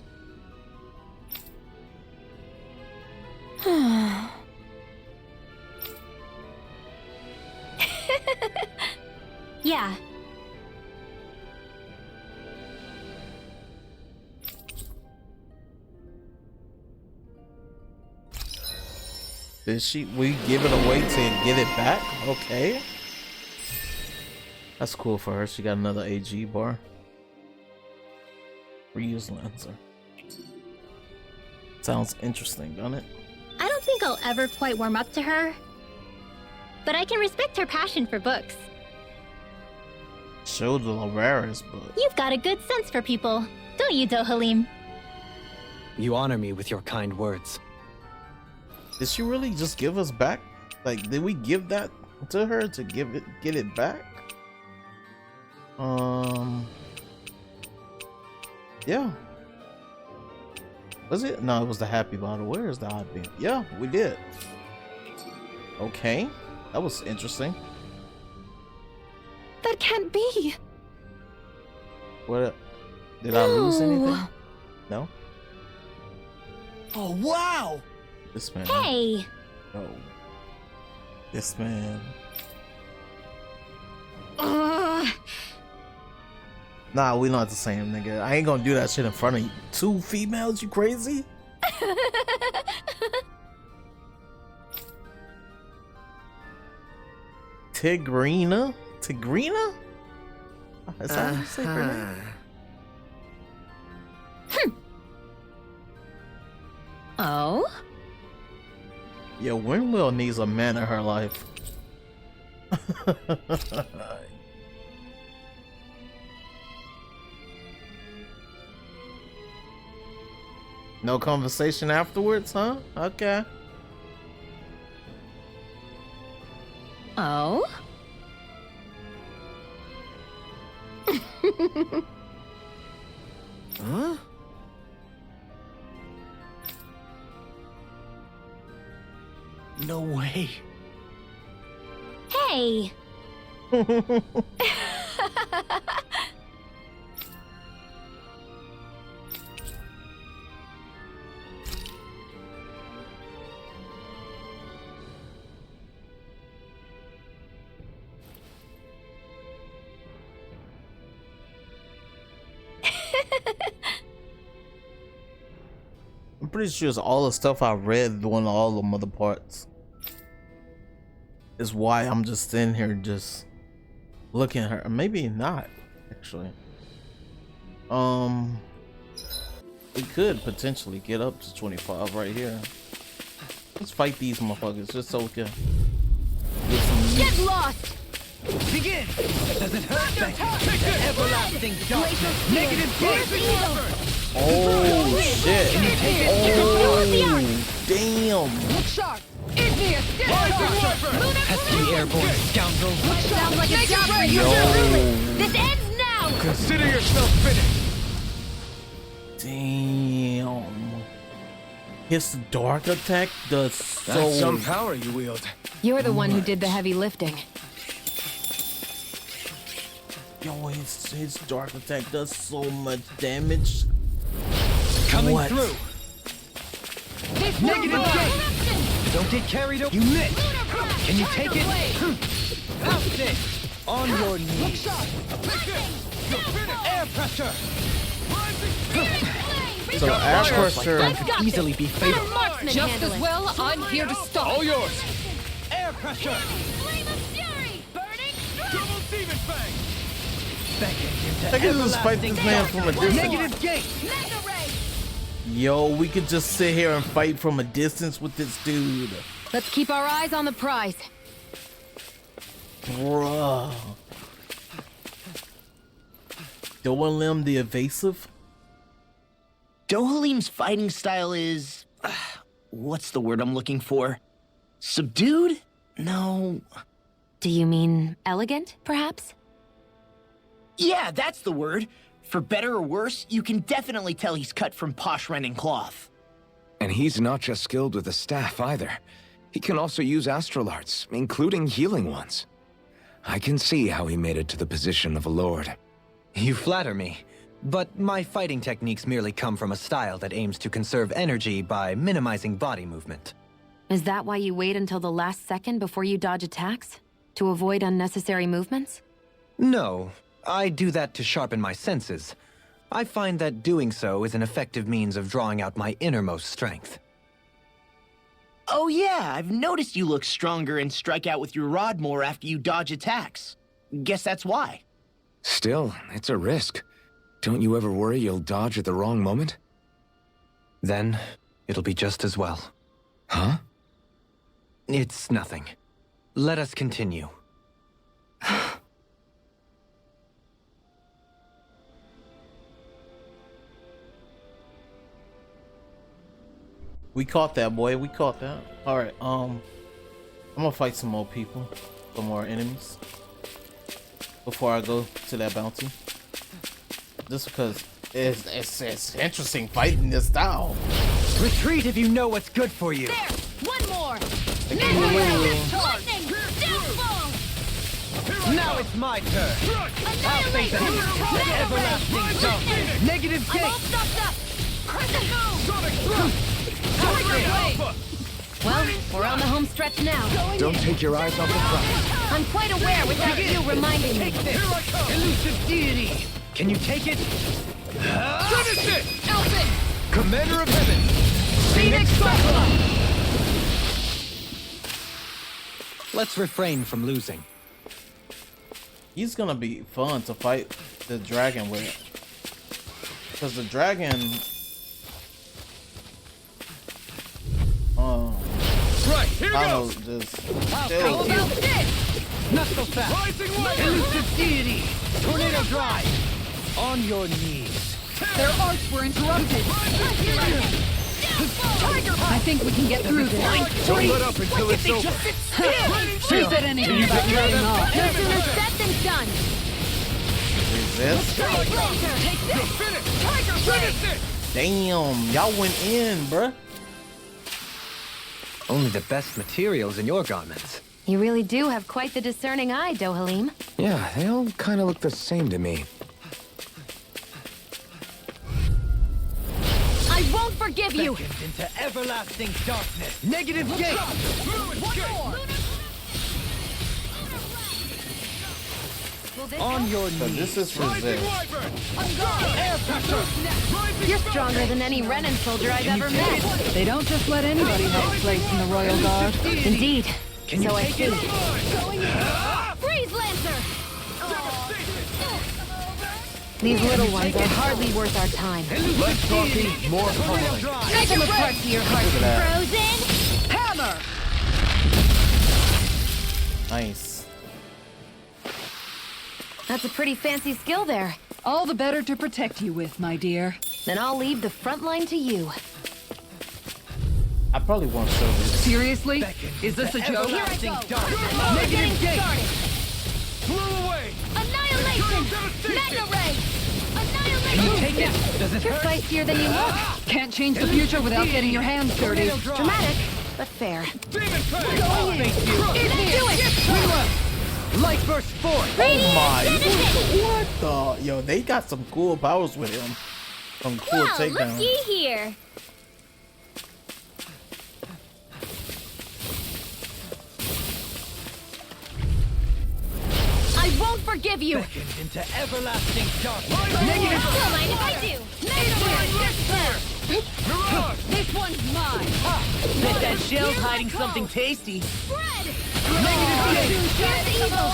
yeah. Did we give it away to get it back? Okay. That's cool for her. She got another AG bar. Reuse Lancer. Sounds interesting, doesn't it? I don't think I'll ever quite warm up to her. But I can respect her passion for books. Show the Lararis book. You've got a good sense for people, don't you, Dohalim? You honor me with your kind words. Did she really just give us back? Like, did we give that to her to get it back? Yeah. Was it? No, it was the happy bottle. Where is the odd bean? Yeah, we did. Okay, that was interesting. That can't be. What? Did I lose anything? No. Oh, wow! This man. Hey! No. This man. Nah, we not the same, nigga. I ain't gonna do that shit in front of you. Two females, you crazy? Tigrina? Tigrina? Is that how you say her name? Oh? Yo, Windmill needs a man in her life. No conversation afterwards, huh? Okay. Oh? Huh? No way. Hey! I'm pretty sure it's all the stuff I read doing all the other parts. Is why I'm just sitting here just looking at her. Maybe not, actually. We could potentially get up to 25 right here. Let's fight these motherfuckers just so we can get some Get lost! Begin! Doesn't hurt, thank you. Everlasting darkness. Negative force. Oh shit! Oh damn! Look sharp! Igneous! Pesky airborne scoundrel. Sounds like a job for you. Yo. This ends now! Consider yourself finished. Damn! His dark attack does so. That's some power you wield. You're the one who did the heavy lifting. Yo, his dark attack does so much damage. Coming What? through. Negative gate. Don't get carried away. You missed. Can you take it? Bounce it. On your knees. Air pressure. So air pressure. That could easily be fatal. Marksman Just handle as it. well, I'm here to stop. All yours. Air pressure. Flame of fury! Burning strike! Double demon fang. Beckoning I can just fight this man from a distance. Negative gate. Mega ray! Yo, we could just sit here and fight from a distance with this dude. Let's keep our eyes on the prize. Bruh. Dohalim the Evasive? Dohalim's fighting style is... what's the word I'm looking for? Subdued? No. Do you mean elegant, perhaps? Yeah, that's the word. For better or worse, you can definitely tell he's cut from posh rending cloth. And he's not just skilled with the staff either. He can also use astral arts, including healing ones. I can see how he made it to the position of a lord. You flatter me, but my fighting techniques merely come from a style that aims to conserve energy by minimizing body movement. Is that why you wait until the last second before you dodge attacks? To avoid unnecessary movements? No, I do that to sharpen my senses. I find that doing so is an effective means of drawing out my innermost strength. Oh yeah, I've noticed you look stronger and strike out with your rod more after you dodge attacks. Guess that's why. Still, it's a risk. Don't you ever worry you'll dodge at the wrong moment? Then, it'll be just as well. Huh? It's nothing. Let us continue. We caught that, boy. We caught that. Alright, I'm gonna fight some more people. Some more enemies. Before I go to that bounty. Just because it's interesting fighting this style. Retreat if you know what's good for you. There! One more! Lightning! Downfall! Now it's my turn. I'll face Annihilate! him. Everlasting darkness. Negative I'm all gate. stopped up! Crescent moon! Well, we're on the home stretch now. Don't take your eyes off the prize. I'm quite aware without you reminding me. Take this. Elusive deity. Can you take it? Finish it! Elfin! Commander of Heaven. Phoenix Cyclone! Let's refrain from losing. He's gonna be fun to fight the dragon with. Because the dragon... Right, here I goes! don't know, just... How chill. about this? Not so fast. Rising wave! Elusive deity. Tornado drive. On your knees. Their arts were interrupted. I think we can get through this. Don't let up until it's over. Who said anything about getting off? No sooner said than done. Resist. Freeze laser! Take this! Tiger blade! Damn, y'all went in, bruh. Only the best materials in your garments. You really do have quite the discerning eye, Dohalim. Yeah, they all kind of look the same to me. I won't forgive you! Beckoned into everlasting darkness. Negative gate. On your So knees. this is resist. You're stronger than any Renan soldier I've ever met. They don't just let anybody have a place in the Royal Guard. Indeed. Can you So I take see. it? Freeze lancer! These little ones are hardly worth our time. Less talking, more pummeling. Take them apart to your heart. Look at that. Frozen! Hammer! Nice. That's a pretty fancy skill there. All the better to protect you with, my dear. Then I'll leave the front line to you. I probably won't show this. Seriously? Is this a joke? Here I go! Darkness. Getting started! Blew away! Annihilation! Mega ray! Can you Annihilation! take it? Does it You're hurt? feistier than you look. Can't change the future without getting your hands dirty. Dramatic, but fair. Demon Fang! Do it! Light burst forth. Oh my! What the? Yo, they got some cool powers with him. Some cool Wow, takedowns. looky here! I won't forgive you. Beckoned into everlasting darkness. Negative! Don't mind if I do! This one's mine. Bet that shell's hiding something tasty. Spread! Here's evil.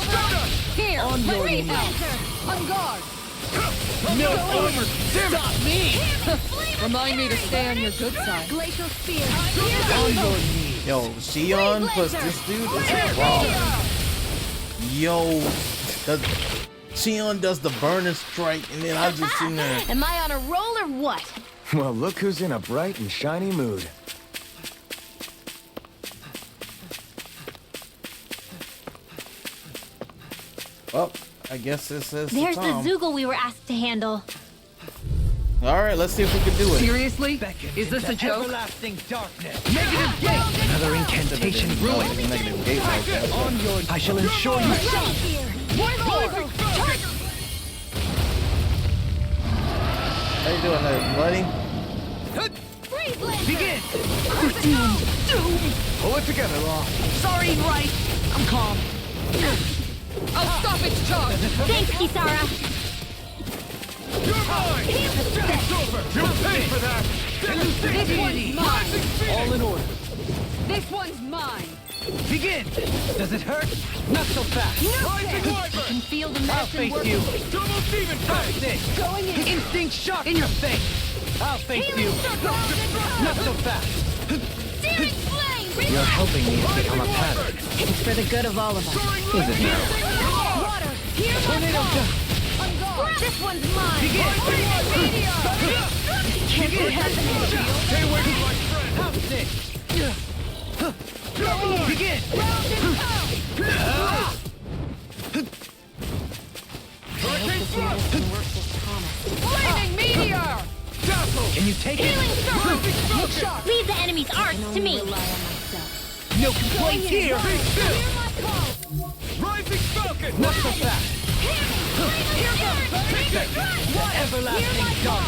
Here, On let your me knees. help. On guard. No armor! Stop me! Remind me to stay on your good side. Glacial spear. On your knees! Yo, Xion plus this dude is a problem. Yo, Xion does the burning strike, and then I just seen there. Am I on a roll or what? Well, look who's in a bright and shiny mood. Oh, I guess this is There's the time. Zoogle we were asked to handle. All right, let's see if we can do it. Seriously? Is this a joke? Everlasting darkness! Negative gate! Another incantation ruined! Negative gate like that. On your... I shall ensure you... How you doing there, buddy? Begin! Pull it together, Law. Sorry, right. I'm calm. I'll stop its charge. Thanks, Kisara. You're mine! It's over! You'll pay for that! This one's mine. All in order. This one's mine. Begin! Does it hurt? Not so fast! Rising I Wyvern! can feel the I'll medicine face working. you! Double demon face! This! Going in. Instinct shock in your face! I'll face you! Not so fast! Searing flame! You're helping me to become a pattern. It's for the good of all of us. Is it now? Water. Here Tornado jump! This one's mine! Begin! Stay away from my friend! Have this! Begin! Hurricane thrust! Lightning meteor. Dazzle! Can you take it? Healing star! Leave the enemy's arcs to me! No complaints here! Be still! Rising Falcon! Not so fast! Take that! Everlasting dark!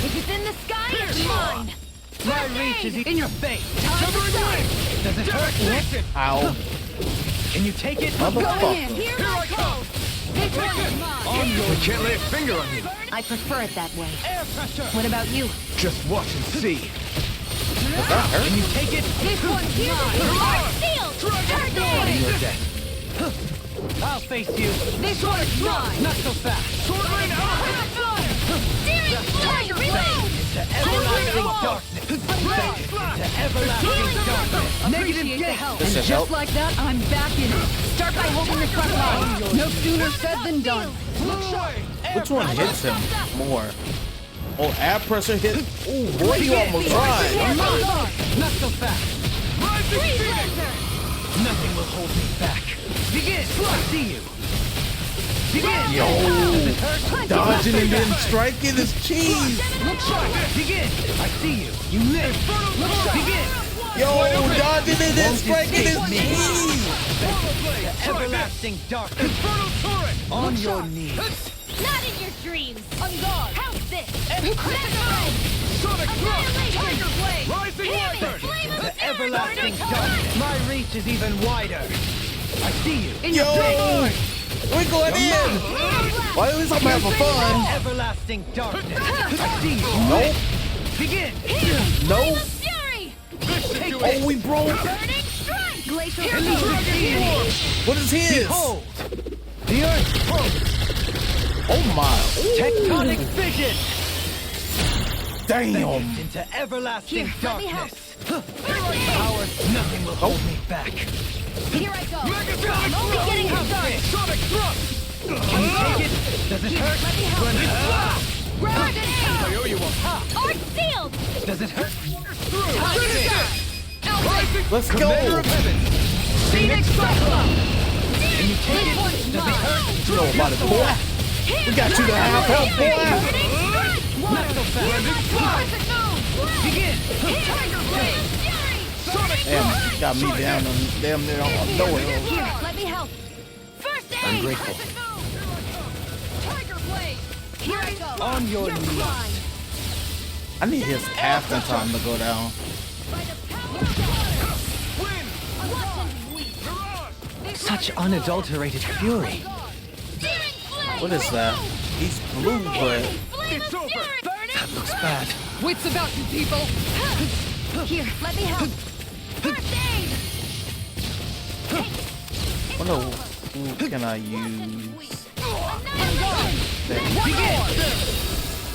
If it's in the sky, it's mine. My reach is in your face! Severing wings! Does it hurt? Listen! Ow. Can you take it? Motherfucker. Here Here I come! This one's mine. On your... We can't lay a finger on you. I prefer it that way. Air pressure! What about you? Just watch and see. Can you take it? This one's mine. Arc sealed! Turn You're dead. I'll face you. This one's mine. Not so fast. Sword rain out! Searing flame! Reload! To everlasting darkness. To everlasting darkness. Negative Appreciate the gate. help. This And is just help. like that, I'm back in it. Start by holding the front line. No sooner said than done. Which one hits him more? Oh, air pressure hit. Ooh, boy, you almost tried. Not so fast. Rising Phoenix. Nothing will hold me back. Begin. I see you. Begin. Yo, dodging and then striking is cheese. Look sharp. Begin. I see you. You live. Begin. Yo, dodging and then striking is escape me. cheese. To everlasting darkness. Infernal torrent. On your knees. Not in your dreams! On guard. How's this? Sonic thrust. Tiger blade! Rising Wyvern. Flame of To everlasting darkness. My reach is even wider. I see you. Yo, we're going in. Well, at least I'm having fun. Everlasting darkness. I see you. Nope. Begin. Nope. Fury! Oh, we broke. Burning strike! Glacial What is his? Behold. The earth pulse. Oh my. Tectonic vision. Damn. Into everlasting Here, let me help. darkness. Power. Nothing will hold me back. Here I go. Megasonic only thrust. getting started. Sonic thrust. Can you take it? Does it hurt? Let me help. Grab it. I owe you one. Arc sealed! Does it hurt? Let's Commander go. of Heaven. Phoenix Cyclone. Can you take it? Does it hurt? You know about it, boy. We got you to have help, boy. Not so fast. Begin. Tiger blade. Damn, got me down on damn near on nowhere. Here, let me help. First aid! I'm grateful. Tiger blade. Here I go. On your You're knees. mine. I need his casting time to go down. Such unadulterated fury. What is that? He's blue, but It's over. That looks bad. Wits about you, people. Here, let me help. what who can I use?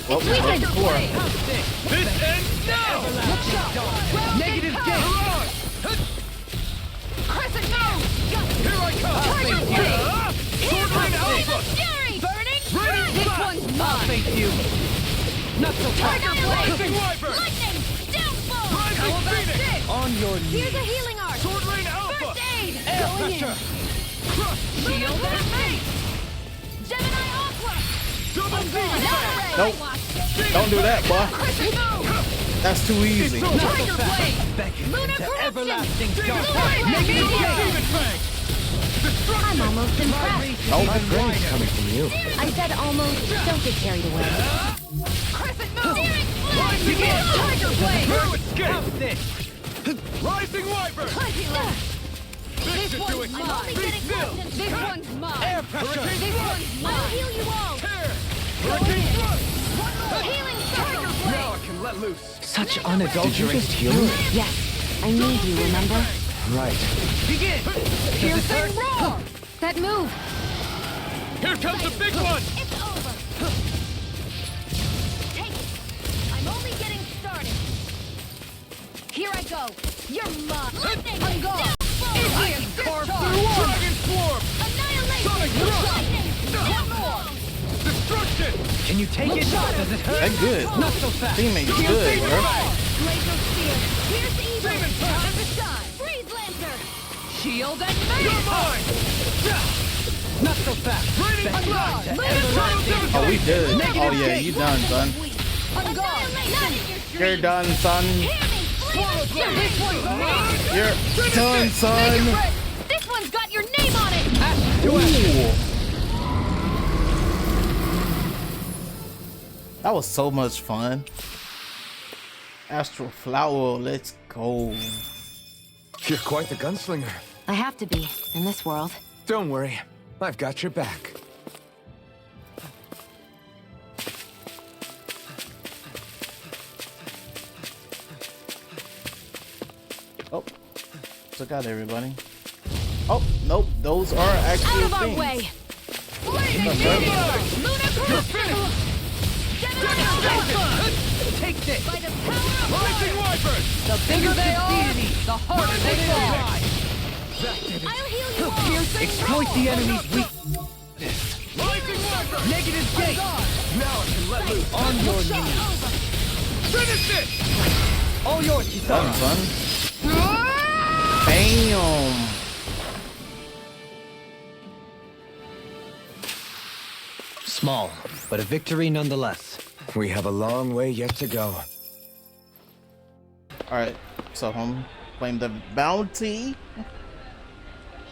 Well, we went before. This ends now! Negative game! Crescent move! Here I come! Tiger blade! Sword Rain Alpha! Fury! Burning Raining This Blast! one's I'll mine! thank you! Not so Tiger fast! blade! Rising Wyvern! Lightning! Downfall! Rising Phoenix! On your Here's knees. a healing art! Sword Rain Alpha! First aid! Air Going in! pressure! Crush! Shield and face! Gemini Aqua! Double Demon Fang! Nope. Don't do that, boy. Crescent move! That's too easy. It's over. Tiger blade! Beckon Lunar into corruption! everlasting Demon darkness! blade! Negative Demon Demon Fang! Destruction! I'm almost impressed. Nope. My grade's coming from you. I said almost. Don't get carried away. Crescent move! Rising Wyvern! Tiger blade! No escape! Rising Wyvern! Plenty left! This This should do one's it! mine! Be still! This one's mine! Air pressure! This one's mine! I'll heal you all! Tear! Hurricane Thrust! One more! Healing Tiger blade! Now I can let loose! Such unadulterated healing? Yes, I need you, remember? Right. Begin! Piercing roar! That move! Here comes the big one! It's over! Take it! I'm only getting started! Here I go! You're mine! I'm gone! I am carved through one! Dragon Swarm! Annihilation! Sonic Thrust! Lightning! One more! Destruction! Can you take it? Does it hurt? That good. Not so fast. Teammate's good, bro. Laser steel! Here's the evil! Demon Fang! Time to shine! Freeze Lancer! Shield and You're mace! mine! Not so fast. Raining I'm Blast! gone! Everlasting Oh, we Darkness! did. Oh, yeah, you done, son. I'm gone! Not in your You're dreams! done, son. Swallow blade! This one's mine! You're done, Make it son. red! This one's got your name on it! Ooh. That was so much fun. Astral Flower, let's go. You're quite the gunslinger. I have to be, in this world. Don't worry. I've got your back. Oh, took out everybody. Oh, nope, those are actual Out of our things. way! Take this! By the power of Rising Wyvern! the bigger they are, the harder they fall! I'll heal you all! Exploit the enemy's weakness. Rising Wyvern! Negative gate. Now I can let loose! On your knees. Finish it! All yours, Done, Kisara. son. Bam. Small, but a victory nonetheless. We have a long way yet to go. Alright, so homie, claim the bounty.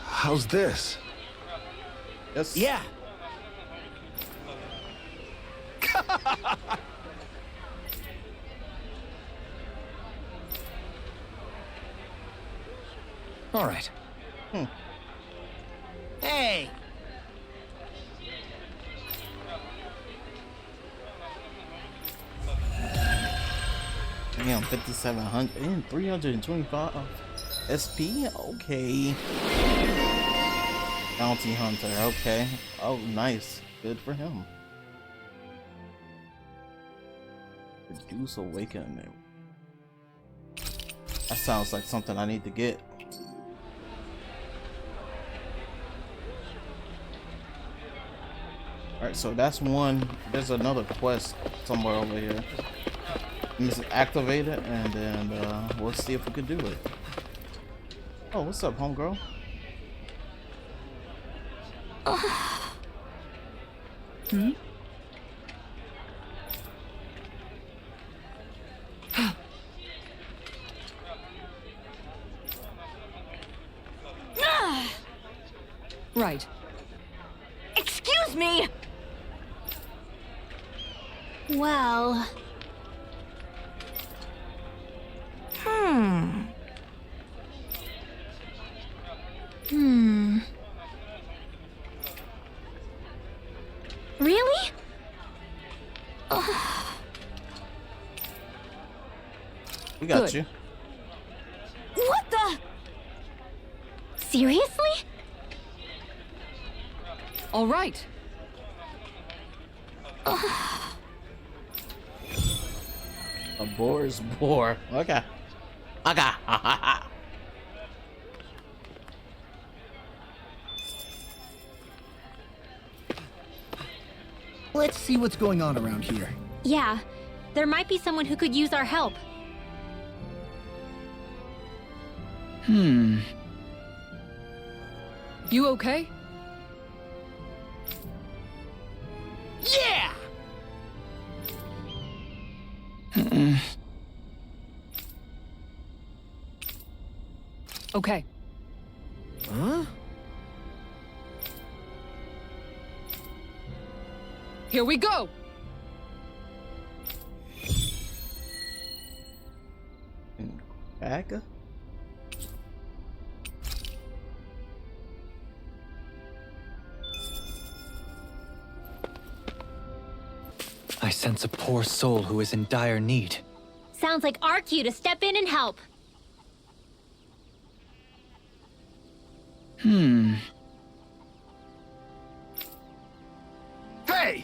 How's this? Yes. Yeah. All right. Hey! Damn, 5,700 and 325 SP. Okay. Bounty hunter. Okay. Oh, nice. Good for him. Reduce awakening. That sounds like something I need to get. Alright, so that's one. There's another quest somewhere over here. Let's activate it and then we'll see if we can do it. Oh, what's up, homegirl? Hmm? Right. Excuse me! Well... Really? We got Good. you. What the? Seriously? All right. A boar is boar. Okay. Okay. Let's see what's going on around here. Yeah, there might be someone who could use our help. You okay? Yeah! Okay. Huh? Here we go! Back? I sense a poor soul who is in dire need. Sounds like our cue to step in and help. Hey!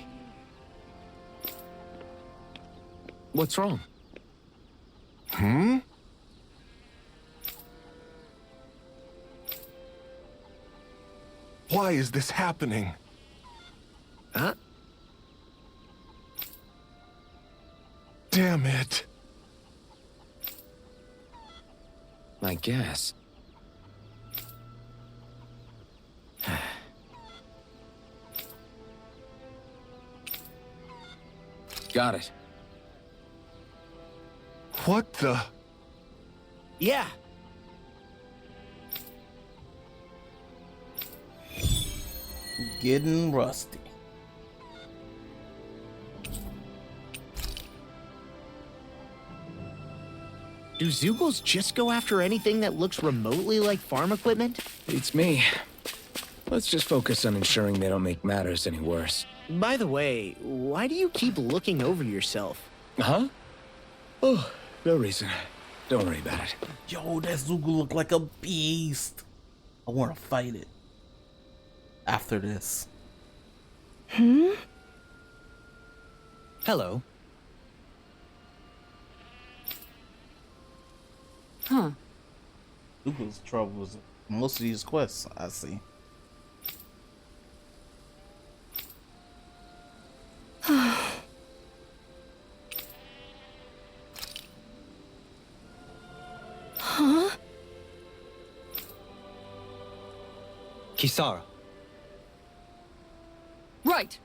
What's wrong? Why is this happening? Huh? Damn it. I guess. Got it. What the? Yeah. Getting rusty. Do Zeugles just go after anything that looks remotely like farm equipment? Beats me. Let's just focus on ensuring they don't make matters any worse. By the way, why do you keep looking over yourself? Huh? Oh, no reason. Don't worry about it. Yo, that Zugu look like a beast. I want to fight it. After this. Hello. Huh. Zugu's troubles most of these quests, I see. Kisara. Right!